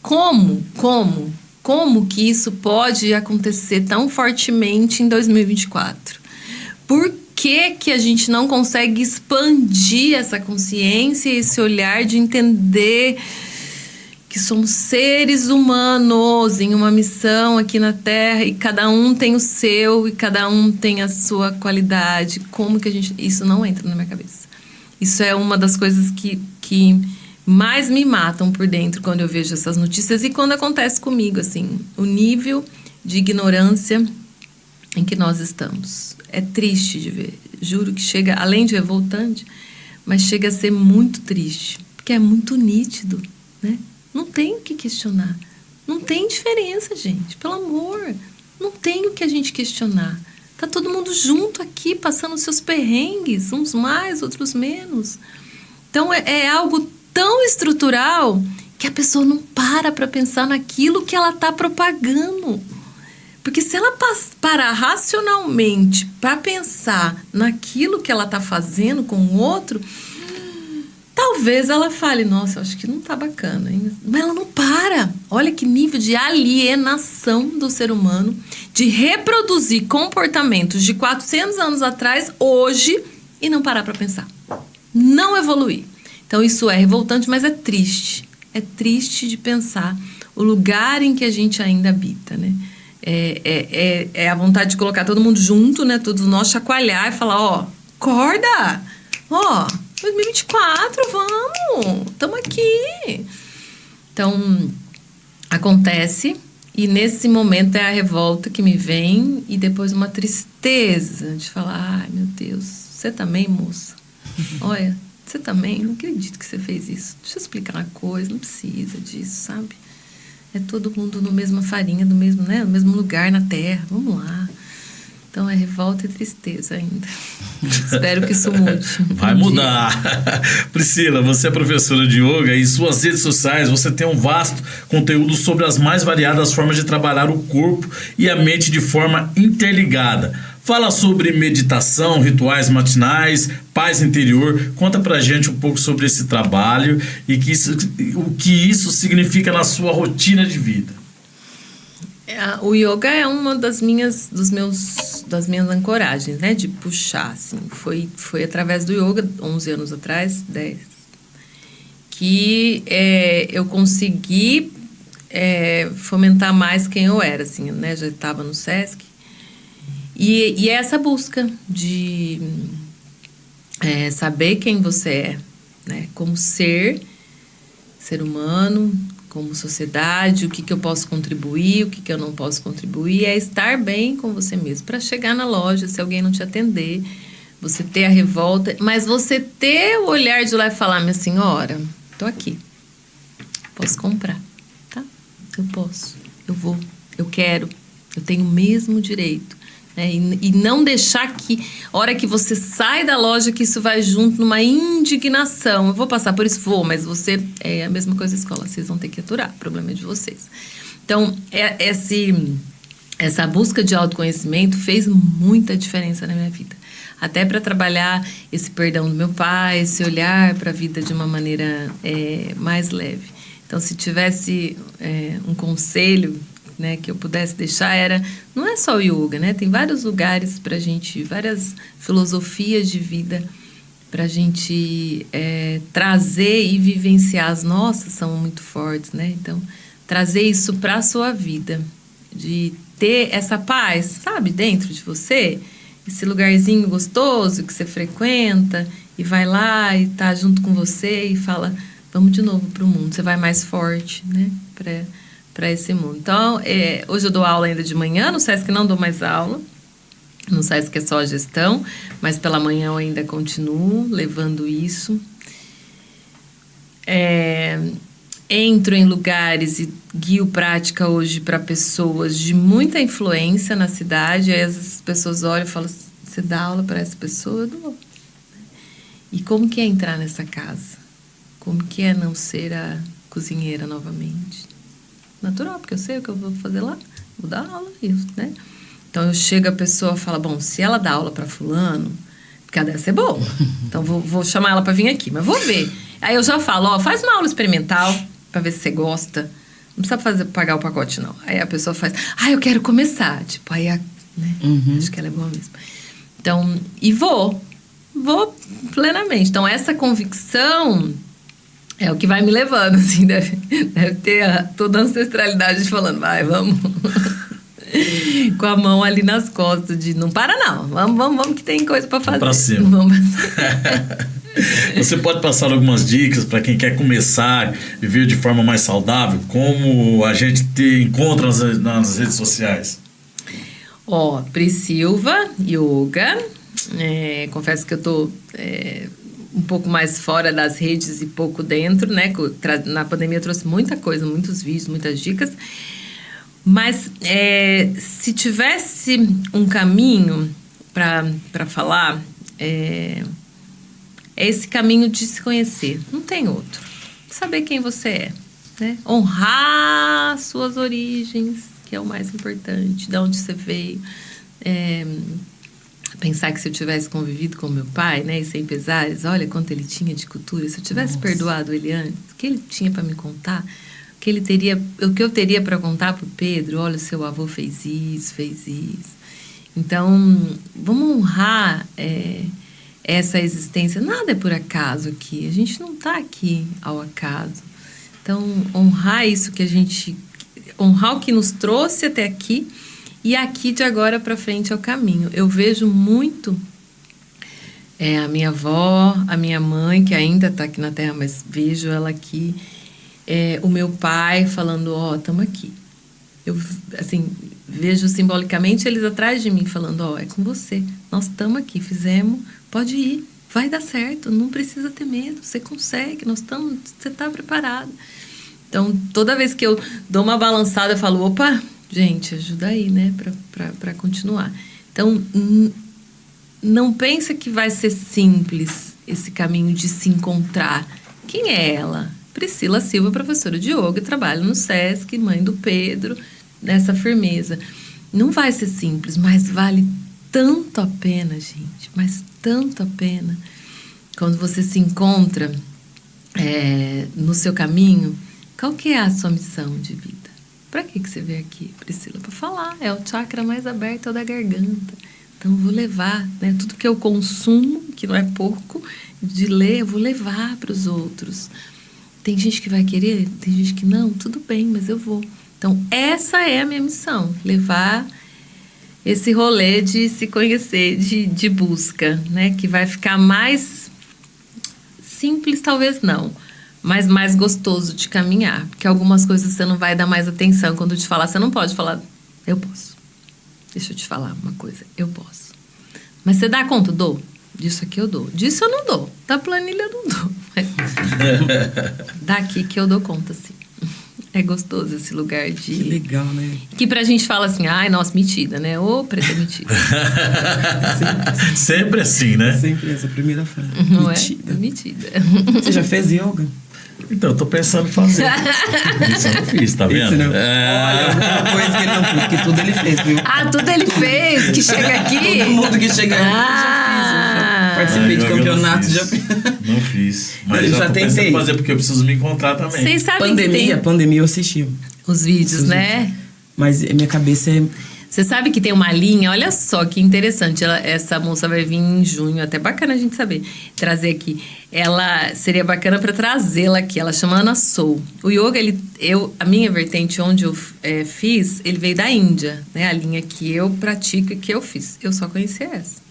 como que isso pode acontecer tão fortemente em 2024? Por que a gente não consegue expandir essa consciência e esse olhar de entender que somos seres humanos em uma missão aqui na Terra e cada um tem o seu e cada um tem a sua qualidade? Como que a gente... Isso não entra na minha cabeça. Isso é uma das coisas que mais me matam por dentro quando eu vejo essas notícias e quando acontece comigo, assim, o nível de ignorância em que nós estamos. É triste de ver. Juro que chega, além de revoltante, mas chega a ser muito triste, porque é muito nítido, né? Não tem o que questionar. Não tem diferença, gente. Pelo amor. Não tem o que a gente questionar. Tá todo mundo junto aqui, passando os seus perrengues. Uns mais, outros menos. Então, é algo tão estrutural que a pessoa não para pensar naquilo que ela tá propagando. Porque se ela parar racionalmente para pensar naquilo que ela tá fazendo com o outro... Talvez ela fale, nossa, eu acho que não tá bacana, hein? Mas ela não para. Olha que nível de alienação do ser humano, de reproduzir comportamentos de 400 anos atrás, hoje, e não parar para pensar. Não evoluir. Então isso é revoltante, mas é triste. É triste de pensar o lugar em que a gente ainda habita, né? É a vontade de colocar todo mundo junto, né? Todos nós chacoalhar e falar, ó, acorda! Ó, 2024, vamos! Estamos aqui! Então, acontece, e nesse momento é a revolta que me vem, e depois uma tristeza de falar, ai, meu Deus, você também, moça? Olha, você também? Não acredito que você fez isso. Deixa eu explicar uma coisa, não precisa disso, sabe? É todo mundo no mesma farinha, no mesmo, né, no mesmo lugar na terra. Vamos lá. Então é revolta e tristeza ainda. Espero que isso mude. Vai mudar. Priscila, você é professora de yoga e em suas redes sociais você tem um vasto conteúdo sobre as mais variadas formas de trabalhar o corpo e a mente de forma interligada. Fala sobre meditação, rituais matinais, paz interior. Conta pra gente um pouco sobre esse trabalho e o que isso significa na sua rotina de vida. O yoga é uma das minhas ancoragens, né? De puxar, assim. Foi através do yoga, 11 anos atrás, 10, que eu consegui fomentar mais quem eu era, assim, né? Já estava no SESC. E é essa busca de saber quem você é, né? Como ser humano, como sociedade, o que eu posso contribuir, o que eu não posso contribuir, é estar bem com você mesmo. Para chegar na loja, se alguém não te atender, você ter a revolta, mas você ter o olhar de lá e falar, minha senhora, tô aqui, posso comprar, tá? Eu posso, eu vou, eu quero, eu tenho o mesmo direito. E não deixar que, a hora que você sai da loja, que isso vai junto numa indignação. Eu vou passar por isso, mas você... É a mesma coisa da escola, vocês vão ter que aturar, o problema é de vocês. Então, essa busca de autoconhecimento fez muita diferença na minha vida. Até para trabalhar esse perdão do meu pai, esse olhar para a vida de uma maneira mais leve. Então, se tivesse um conselho... né, que eu pudesse deixar não é só o yoga, né? Tem vários lugares pra gente, várias filosofias de vida pra gente trazer e vivenciar. As nossas são muito fortes, né? Então, trazer isso pra sua vida, de ter essa paz, sabe, dentro de você, esse lugarzinho gostoso que você frequenta e vai lá e tá junto com você e fala, vamos de novo pro mundo. Você vai mais forte, né? Para esse mundo. Então, hoje eu dou aula ainda de manhã, no SESC não dou mais aula, no SESC é só a gestão, mas pela manhã eu ainda continuo levando isso. Entro em lugares e guio prática hoje para pessoas de muita influência na cidade, aí as pessoas olham e falam, você dá aula para essa pessoa? Eu dou. E como que é entrar nessa casa? Como que é não ser a cozinheira novamente? Natural, porque eu sei o que eu vou fazer lá, vou dar aula, isso, né? Então, eu chego, a pessoa fala, bom, se ela dá aula para fulano, porque ela deve ser boa, então vou chamar ela para vir aqui, mas vou ver. Aí eu já falo, ó, faz uma aula experimental para ver se você gosta, não precisa pagar o pacote, não. Aí a pessoa faz, eu quero começar, tipo, aí, né? Acho que ela é boa mesmo. Então, e vou plenamente. Então, essa convicção... é o que vai me levando, assim, deve ter toda a ancestralidade de falando, vai, vamos. Com a mão ali nas costas, de não para não, vamos que tem coisa para fazer. Pra cima. Vamos. Você pode passar algumas dicas para quem quer começar a viver de forma mais saudável? Como a gente encontra nas redes sociais? Prissilva Yoga. Confesso que eu tô... um pouco mais fora das redes e pouco dentro, né? Na pandemia trouxe muita coisa, muitos vídeos, muitas dicas. Mas se tivesse um caminho para falar, é esse caminho de se conhecer. Não tem outro. Saber quem você é, né? Honrar suas origens, que é o mais importante. De onde você veio. Pensar que se eu tivesse convivido com meu pai, né, e sem pesares, olha quanto ele tinha de cultura, se eu tivesse perdoado ele antes, o que ele tinha para me contar, o que eu teria para contar para o Pedro, olha, seu avô fez isso. Então, vamos honrar essa existência. Nada é por acaso aqui. A gente não está aqui ao acaso. Então, honrar isso que a gente... Honrar o que nos trouxe até aqui e aqui de agora para frente é o caminho. Eu vejo muito a minha avó, a minha mãe, que ainda está aqui na Terra, mas vejo ela aqui. O meu pai falando, estamos aqui. Eu, assim, vejo simbolicamente eles atrás de mim falando, é com você. Nós estamos aqui, fizemos, pode ir, vai dar certo, não precisa ter medo, você consegue, você está preparado. Então, toda vez que eu dou uma balançada, eu falo, opa, gente, ajuda aí, né, para continuar. Então, não pensa que vai ser simples esse caminho de se encontrar. Quem é ela? Priscila Silva, professora de yoga, trabalha no SESC, mãe do Pedro, nessa firmeza. Não vai ser simples, mas vale tanto a pena, gente, mas tanto a pena. Quando você se encontra no seu caminho, qual que é a sua missão de vida? Para que você veio aqui, Priscila? Para falar, é o chakra mais aberto, é o da garganta. Então, eu vou levar, né, tudo que eu consumo, que não é pouco, de ler, eu vou levar para os outros. Tem gente que vai querer, tem gente que não, tudo bem, mas eu vou. Então, essa é a minha missão, levar esse rolê de se conhecer, de busca, né? Que vai ficar mais simples, talvez não, mas mais gostoso de caminhar. Porque algumas coisas você não vai dar mais atenção. Quando eu te falar, você não pode falar, eu posso. Deixa eu te falar uma coisa, eu posso. Mas você dá conta? Dou. Disso aqui eu dou. Disso eu não dou. Da planilha eu não dou. Daqui que eu dou conta, sim. É gostoso esse lugar de... Que legal, né? Que pra gente fala assim, ai, nossa, metida, né? Ô, preta metida. Sempre assim, né? Sempre essa primeira frase. Não metida. É? Metida. Você já fez yoga? Então, eu tô pensando em fazer. Isso eu não fiz, tá vendo? Não. Olha, uma coisa que ele não fez, que tudo ele fez, viu? Tudo ele fez, que chega aqui. Todo mundo que chega aqui, eu já fiz. Eu já participei de campeonato, já fiz. Não fiz. Mas eu já tô pensando tentei em fazer, porque eu preciso me encontrar também. Vocês sabem pandemia eu assisti. Os vídeos, né? Mas minha cabeça é... Você sabe que tem uma linha, olha só que interessante. Essa moça vai vir em junho, até bacana a gente saber, trazer aqui. Ela seria bacana para trazê-la aqui. Ela chama Ana Soul. O yoga, a minha vertente onde eu fiz, ele veio da Índia, né? A linha que eu pratico e que eu fiz. Eu só conhecia essa.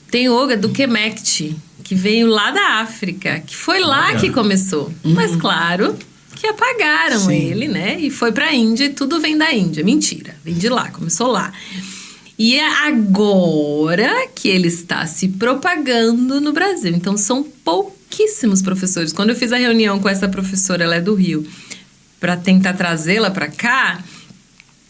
Tem yoga do Kemet, que veio lá da África, que foi lá que começou. Mas claro que apagaram ele, né? E foi pra Índia e tudo vem da Índia. Mentira, vem de lá, começou lá. E é agora que ele está se propagando no Brasil. Então, são pouquíssimos professores. Quando eu fiz a reunião com essa professora, ela é do Rio, para tentar trazê-la para cá,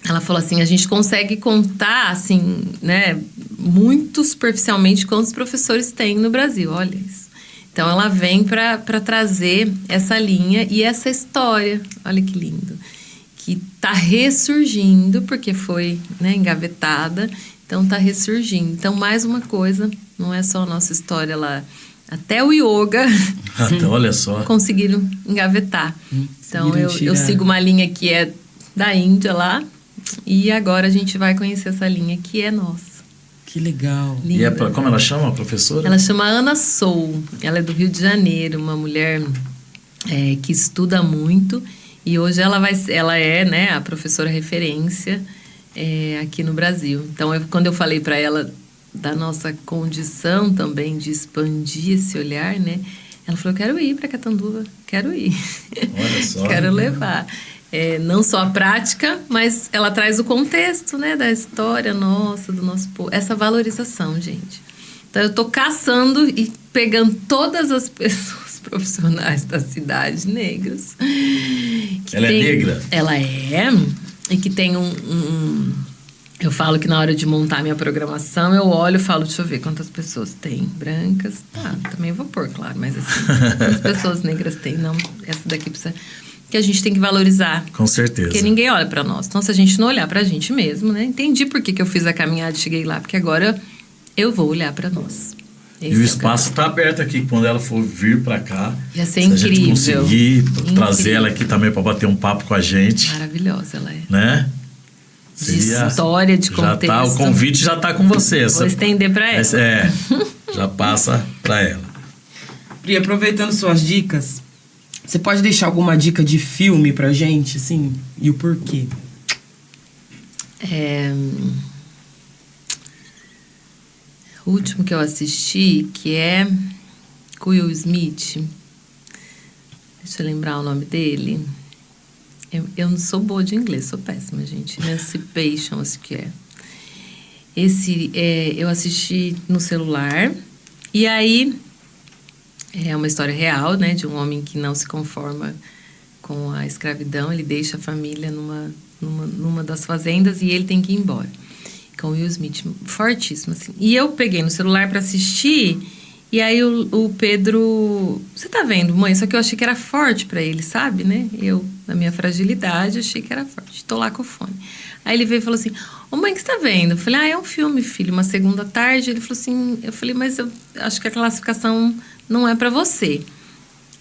ela falou assim, a gente consegue contar, assim, né, muito superficialmente quantos professores tem no Brasil. Olha isso. Então, ela vem para trazer essa linha e essa história. Olha que lindo. Que está ressurgindo, porque foi, né, engavetada. Então, está ressurgindo. Então, mais uma coisa, não é só a nossa história lá. Até o yoga olha só. conseguiram engavetar. Então, eu sigo uma linha que é da Índia lá. E agora a gente vai conhecer essa linha que é nossa. Que legal. Linda. E como ela chama, a professora? Ela chama Ana Soul. Ela é do Rio de Janeiro, uma mulher que estuda muito. E hoje ela é, né, a professora referência aqui no Brasil. Então, quando eu falei para ela da nossa condição também de expandir esse olhar, né? Ela falou, eu quero ir para Catanduva, quero ir. Olha só. Quero levar. Não só a prática, mas ela traz o contexto, né, da história nossa, do nosso povo. Essa valorização, gente. Então, eu tô caçando e pegando todas as pessoas profissionais da cidade, negros. Ela é negra? Ela é. E que tem eu falo que na hora de montar minha programação, eu olho e falo, deixa eu ver quantas pessoas tem. Brancas, também vou pôr, claro, mas assim, quantas pessoas negras tem? Não, essa daqui precisa... Que a gente tem que valorizar. Com certeza. Porque ninguém olha pra nós. Então, se a gente não olhar pra gente mesmo, né? Entendi por que eu fiz a caminhada e cheguei lá. Porque agora eu vou olhar pra nós. E o espaço está aberto aqui. Quando ela for vir pra cá, ia ser se incrível. A gente conseguir trazer ela aqui também para bater um papo com a gente. Maravilhosa ela é. Né? história, de contexto. Já tá, o convite já tá com você. Vou estender para ela. Já passa para ela. Pri, aproveitando suas dicas, você pode deixar alguma dica de filme pra gente, assim? E o porquê? O último que eu assisti, que é com Will Smith. Deixa eu lembrar o nome dele. Eu não sou boa de inglês, sou péssima, gente. Emancipation, acho que é. Esse eu assisti no celular. E aí, é uma história real, né? De um homem que não se conforma com a escravidão. Ele deixa a família numa das fazendas e ele tem que ir embora. Com o Will Smith, fortíssimo, assim. E eu peguei no celular para assistir... E aí o Pedro... Você tá vendo, mãe? Só que eu achei que era forte pra ele, sabe, né? Eu, na minha fragilidade, achei que era forte. Tô lá com o fone. Aí ele veio e falou assim... Ô, mãe, o que você tá vendo? Eu falei, é um filme, filho. Uma segunda tarde. Ele falou assim... Eu falei, mas eu acho que a classificação não é pra você.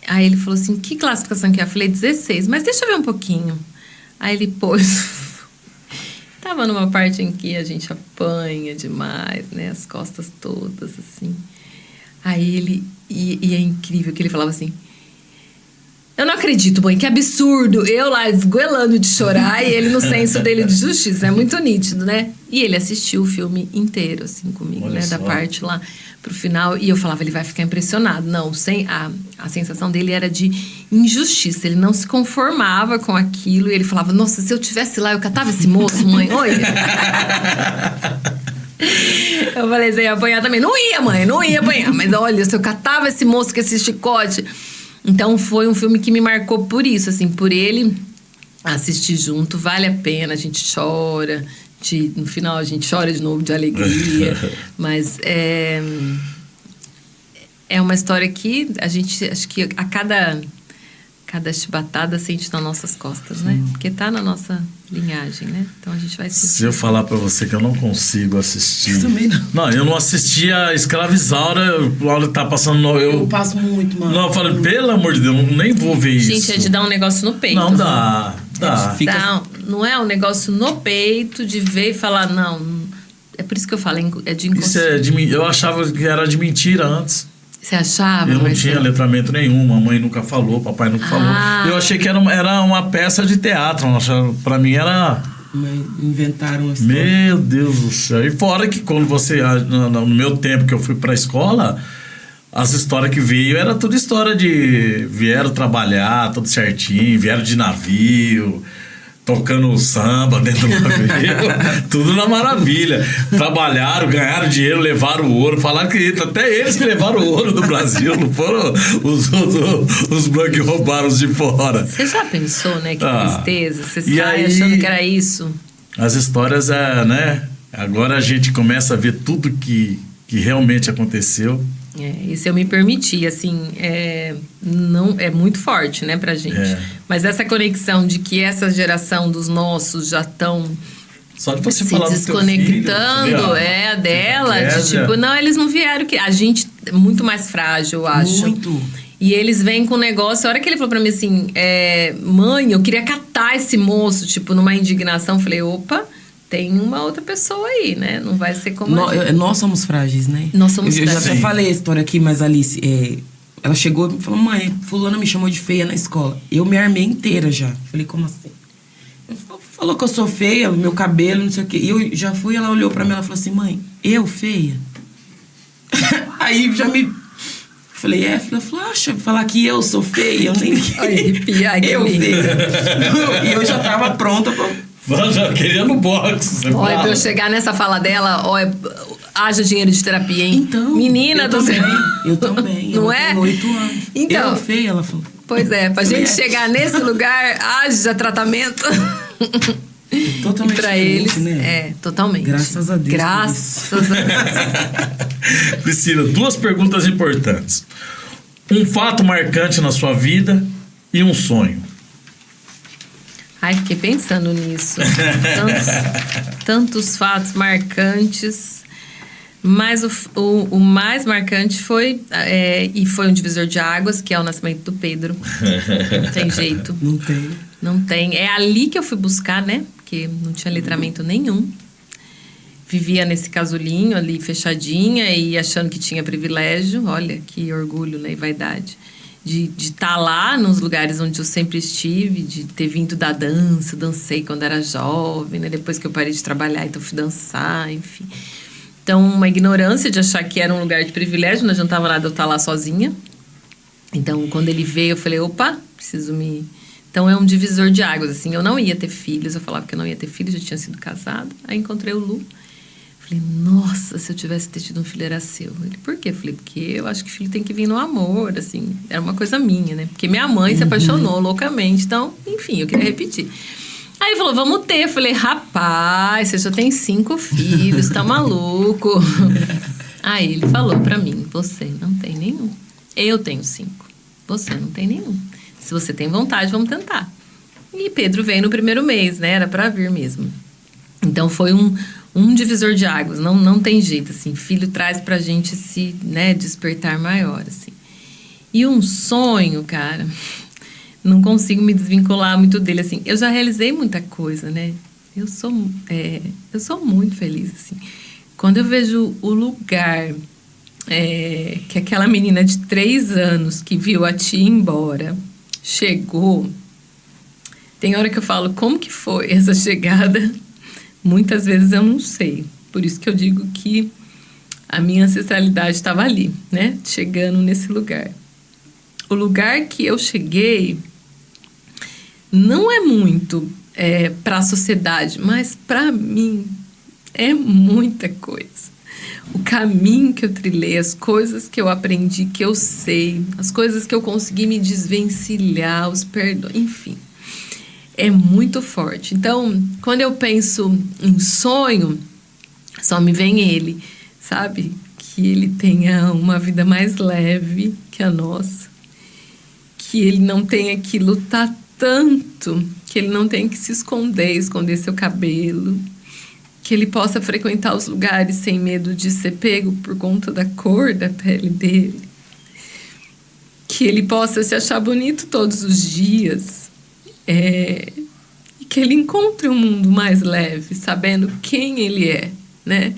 Aí ele falou assim... Que classificação que é? Eu falei, 16. Mas deixa eu ver um pouquinho. Aí ele pôs... Tava numa parte em que a gente apanha demais, né? As costas todas, assim... Aí ele... E é incrível que ele falava assim... Eu não acredito, mãe, que absurdo. Eu lá esgoelando de chorar e ele no senso dele de justiça. É muito nítido, né? E ele assistiu o filme inteiro, assim, comigo, olha, né? Só. Da parte lá pro final. E eu falava, ele vai ficar impressionado. Não, a sensação dele era de injustiça. Ele não se conformava com aquilo. E ele falava, nossa, se eu tivesse lá, eu catava esse moço, mãe. Oi. Eu falei, você ia apanhar também. Não ia, mãe, não ia apanhar. Mas olha, se eu catava esse moço com esse chicote... Então, foi um filme que me marcou por isso, assim, por ele assistir junto, vale a pena, a gente chora, no final a gente chora de novo de alegria, mas é uma história que a gente, acho que a cada chibatada sente nas nossas costas, né? Porque tá na nossa linhagem, né? Então a gente vai sentir. Se eu falar pra você que eu não consigo assistir... Eu também não. Não, eu não assisti a Escravizaura, Laura tá passando... Eu passo muito, mano. Não, eu falei, pelo amor de Deus, eu nem vou ver isso. Gente, é de dar um negócio no peito. Não dá, dá. Não é um negócio no peito de ver e falar, não... É por isso que eu falo, é de inconsciente. Eu achava que era de mentira antes. Você achava? Eu não tinha letramento nenhum, mamãe nunca falou, papai nunca falou. Eu achei que era uma peça de teatro, pra mim era... Inventaram uma história. Meu Deus do céu. E fora que quando você, no meu tempo que eu fui pra escola, as histórias que veio, era tudo história de... Vieram trabalhar, tudo certinho, vieram de navio... Tocando samba dentro do navio, tudo na maravilha. Trabalharam, ganharam dinheiro, levaram o ouro. Falaram que até eles que levaram o ouro do Brasil, não foram os brancos que roubaram os de fora. Você já pensou, né? Que tristeza. Você sai achando que era isso. As histórias, né? Agora a gente começa a ver tudo que realmente aconteceu. E se eu me permitir, assim, não, é muito forte, né, pra gente. Mas essa conexão de que essa geração dos nossos já estão só de você se falar desconectando, do teu filho, a dela, de tipo, não, eles não vieram, que a gente é muito mais frágil, eu acho. Muito. E eles vêm com um negócio, a hora que ele falou pra mim assim, mãe, eu queria catar esse moço, tipo, numa indignação, eu falei, opa... Tem uma outra pessoa aí, né? Não vai ser como nós somos frágeis, né? Nós somos frágeis. Eu já até falei a história aqui, mas Alice, ela chegou e falou, mãe, fulana me chamou de feia na escola. Eu me armei inteira já. Falei, como assim? Falou que eu sou feia, meu cabelo, não sei o quê. E eu já fui, ela olhou pra mim, ela falou assim, mãe, eu feia? Aí já me... Falei, ela falou, falar que eu sou feia, eu nem... eu feia. E eu já tava pronta pra... Já queria no box. Olha, pra eu chegar nessa fala dela, haja dinheiro de terapia, hein? Então, menina do céu. Eu também. Não é? Tenho 8 anos. Então, eu feia, ela falou. Pois pra gente chegar nesse lugar, haja tratamento. Totalmente pra eles, né? totalmente. Graças a Deus. Graças a Deus. Priscila, 2 perguntas importantes. Um fato marcante na sua vida e um sonho. Ai, fiquei pensando nisso. Tantos fatos marcantes. Mas o mais marcante foi... e foi um divisor de águas, que é o nascimento do Pedro. Não tem jeito. Não tem. Não tem. É ali que eu fui buscar, né? porque não tinha letramento nenhum. Vivia nesse casulinho ali, fechadinha, e achando que tinha privilégio. Olha, que orgulho, né, e vaidade. De estar lá nos lugares onde eu sempre estive, de ter vindo da dança, dancei quando era jovem, né? Depois que eu parei de trabalhar, então fui dançar, enfim. Então, uma ignorância de achar que era um lugar de privilégio, não adiantava nada eu estar lá sozinha. Então, quando ele veio, eu falei, opa, preciso me... Então, é um divisor de águas, assim. Eu não ia ter filhos, eu falava que eu não ia ter filhos, já tinha sido casada. Aí, encontrei o Lu. Falei, nossa, se eu tivesse tido um filho, era seu. Ele, por quê? Falei, porque eu acho que filho tem que vir no amor, assim. Era uma coisa minha, né? Porque minha mãe se apaixonou loucamente. Então, enfim, eu queria repetir. Aí ele falou, vamos ter. Eu falei, rapaz, você já tem 5 filhos, tá maluco? Aí ele falou pra mim, você não tem nenhum. Eu tenho 5. Você não tem nenhum. Se você tem vontade, vamos tentar. E Pedro veio no primeiro mês, né? Era pra vir mesmo. Então, foi um divisor de águas. Não tem jeito, assim. Filho traz pra gente esse, né, despertar maior, assim. E um sonho, cara... Não consigo me desvincular muito dele, assim. Eu já realizei muita coisa, né? Eu sou muito feliz, assim. Quando eu vejo o lugar que aquela menina de 3 anos que viu a tia ir embora, chegou... Tem hora que eu falo, como que foi essa chegada? Muitas vezes eu não sei. Por isso que eu digo que a minha ancestralidade estava ali, né? Chegando nesse lugar. O lugar que eu cheguei... Não é muito para a sociedade, mas para mim é muita coisa. O caminho que eu trilhei, as coisas que eu aprendi, que eu sei, as coisas que eu consegui me desvencilhar, os perdões, enfim, é muito forte. Então, quando eu penso em sonho, só me vem ele, sabe? Que ele tenha uma vida mais leve que a nossa, que ele não tenha que lutar tanto, que ele não tenha que se esconder seu cabelo, que ele possa frequentar os lugares sem medo de ser pego por conta da cor da pele dele, que ele possa se achar bonito todos os dias, e que ele encontre um mundo mais leve, sabendo quem ele é, né?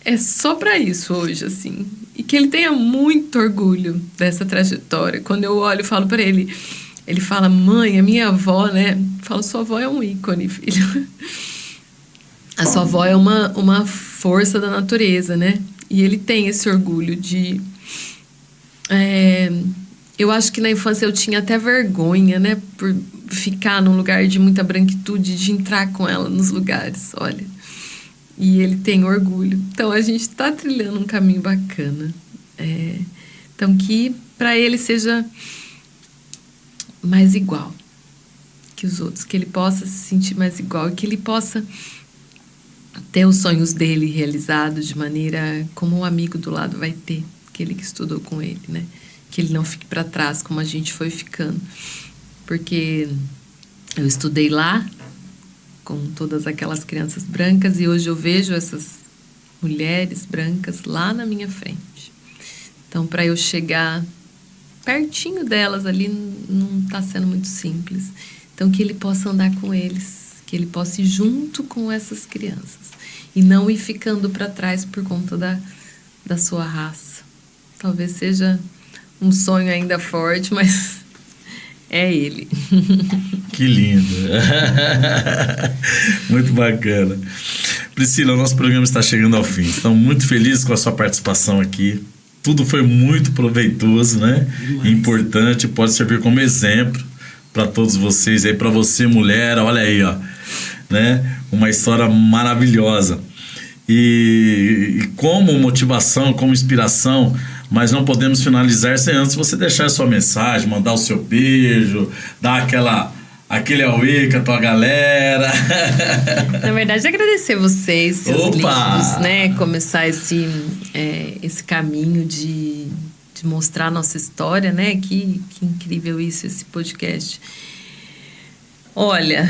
É só para isso hoje, assim. E que ele tenha muito orgulho dessa trajetória. Quando eu olho e falo para ele... Ele fala, mãe, a minha avó, né? Eu falo, sua avó é um ícone, filho. A sua avó é uma força da natureza, né? E ele tem esse orgulho de... eu acho que na infância eu tinha até vergonha, né? Por ficar num lugar de muita branquitude, de entrar com ela nos lugares, olha. E ele tem orgulho. Então, a gente está trilhando um caminho bacana. Então, que para ele seja... mais igual que os outros, que ele possa se sentir mais igual e que ele possa ter os sonhos dele realizados de maneira como um amigo do lado vai ter, aquele que estudou com ele, né? Que ele não fique para trás como a gente foi ficando, porque eu estudei lá com todas aquelas crianças brancas e hoje eu vejo essas mulheres brancas lá na minha frente. Então, para eu chegar pertinho delas ali não está sendo muito simples. Então, que ele possa andar com eles, que ele possa ir junto com essas crianças e não ir ficando para trás por conta da sua raça. Talvez seja um sonho ainda forte, mas é ele. Que lindo. Muito bacana. Priscila, o nosso programa está chegando ao fim. Estamos muito felizes com a sua participação aqui. Tudo foi muito proveitoso, né? Importante, pode servir como exemplo para todos vocês aí, para você, mulher, olha aí, ó, né? Uma história maravilhosa. E como motivação, como inspiração, mas não podemos finalizar sem antes você deixar a sua mensagem, mandar o seu beijo, dar aquele auê com a tua galera. Na verdade, agradecer vocês, seus livros, né? Começar esse caminho de mostrar a nossa história, né? Que incrível isso, esse podcast. Olha,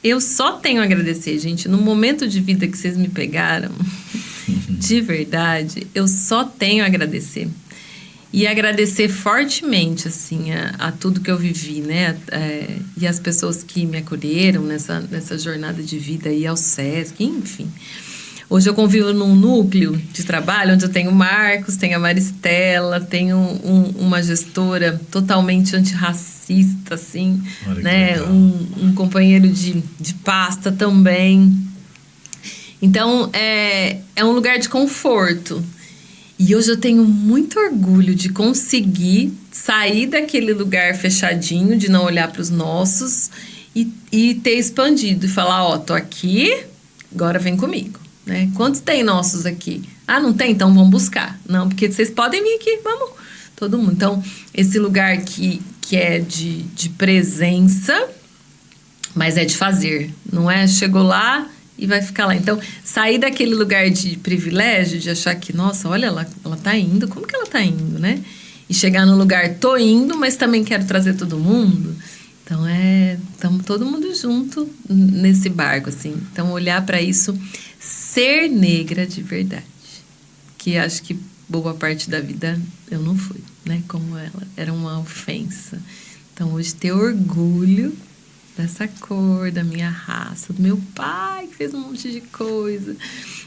eu só tenho a agradecer, gente. No momento de vida que vocês me pegaram, de verdade, eu só tenho a agradecer. E agradecer fortemente, assim, a tudo que eu vivi, né? E as pessoas que me acolheram nessa jornada de vida aí ao SESC, enfim. Hoje eu convivo num núcleo de trabalho onde eu tenho o Marcos, tenho a Maristela, tenho uma gestora totalmente antirracista, assim, né? Um companheiro de pasta também. Então, é um lugar de conforto. E hoje eu tenho muito orgulho de conseguir sair daquele lugar fechadinho, de não olhar para os nossos e ter expandido e falar, ó, tô aqui, agora vem comigo, né? Quantos tem nossos aqui? Ah, não tem? Então vamos buscar. Não, porque vocês podem vir aqui, vamos, todo mundo. Então, esse lugar que é de presença, mas é de fazer, não é? Chegou lá e vai ficar lá. Então, sair daquele lugar de privilégio, de achar que, nossa, olha, ela tá indo, como que ela tá indo, né? E chegar no lugar, tô indo, mas também quero trazer todo mundo. Então, estamos todo mundo junto nesse barco, assim. Então, olhar para isso, ser negra de verdade. Que acho que boa parte da vida eu não fui, né? Como ela, era uma ofensa. Então, hoje, ter orgulho dessa cor, da minha raça, do meu pai, que fez um monte de coisa,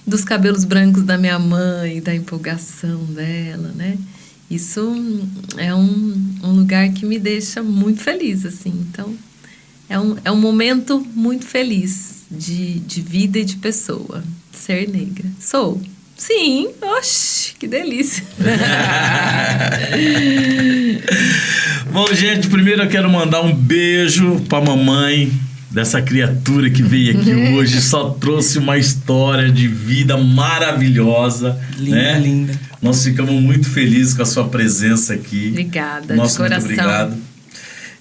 dos cabelos brancos da minha mãe, da empolgação dela, né? Isso é um lugar que me deixa muito feliz, assim. Então, é um momento muito feliz de vida e de pessoa. Ser negra. Sou. Sim. Oxe, que delícia. Bom, gente, primeiro eu quero mandar um beijo pra mamãe dessa criatura que veio aqui hoje. Só trouxe uma história de vida maravilhosa. Linda, né? linda. Nós ficamos muito felizes com a sua presença aqui. Obrigada, Nosso de coração. Muito obrigado.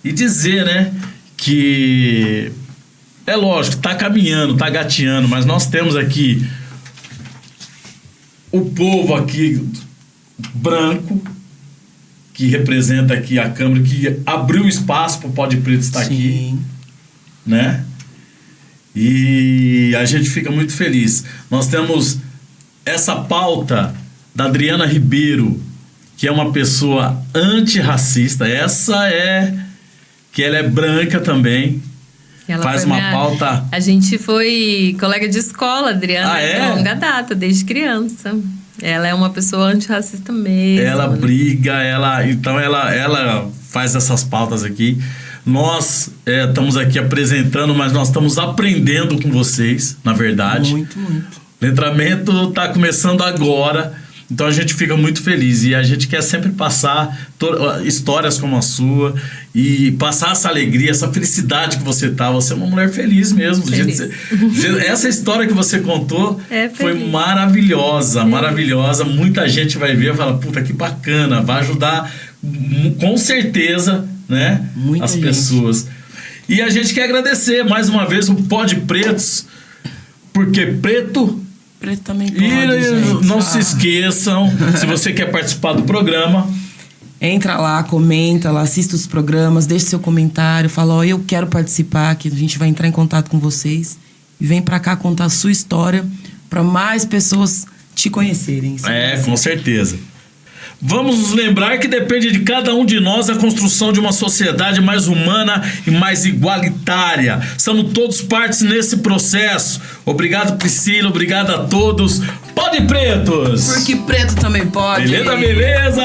E dizer, né, que é lógico, tá caminhando, tá gateando, mas nós temos aqui o povo aqui branco, que representa aqui a Câmara, que abriu espaço para o Pode Preto estar aqui, né? E a gente fica muito feliz. Nós temos essa pauta da Adriana Ribeiro, que é uma pessoa antirracista. Essa que ela é branca também. Ela faz uma pauta... A gente foi colega de escola, Adriana, é? de longa data, desde criança. Ela é uma pessoa antirracista mesmo. Ela briga, então ela faz essas pautas aqui. Nós estamos aqui apresentando, mas nós estamos aprendendo com vocês, na verdade. Muito, muito. O letramento está começando agora, então a gente fica muito feliz. E a gente quer sempre passar histórias como a sua e passar essa alegria, essa felicidade que você tá. Você é uma mulher feliz mesmo. Feliz. Essa história que você contou foi feliz. Maravilhosa, maravilhosa. Muita gente vai ver e fala, puta, que bacana. Vai ajudar, com certeza, né? Muita as gente. pessoas. E a gente quer agradecer mais uma vez o Pode Pretos, porque preto também pode, e gente. não se esqueçam, se você quer participar do programa, entra lá, comenta lá, assista os programas, deixe seu comentário, fala, ó, eu quero participar, que a gente vai entrar em contato com vocês e vem pra cá contar a sua história para mais pessoas te conhecerem. Com certeza. Vamos nos lembrar que depende de cada um de nós a construção de uma sociedade mais humana e mais igualitária. Somos todos partes nesse processo. Obrigado, Priscila. Obrigado a todos. Pode Pretos! Porque preto também pode. Beleza, beleza!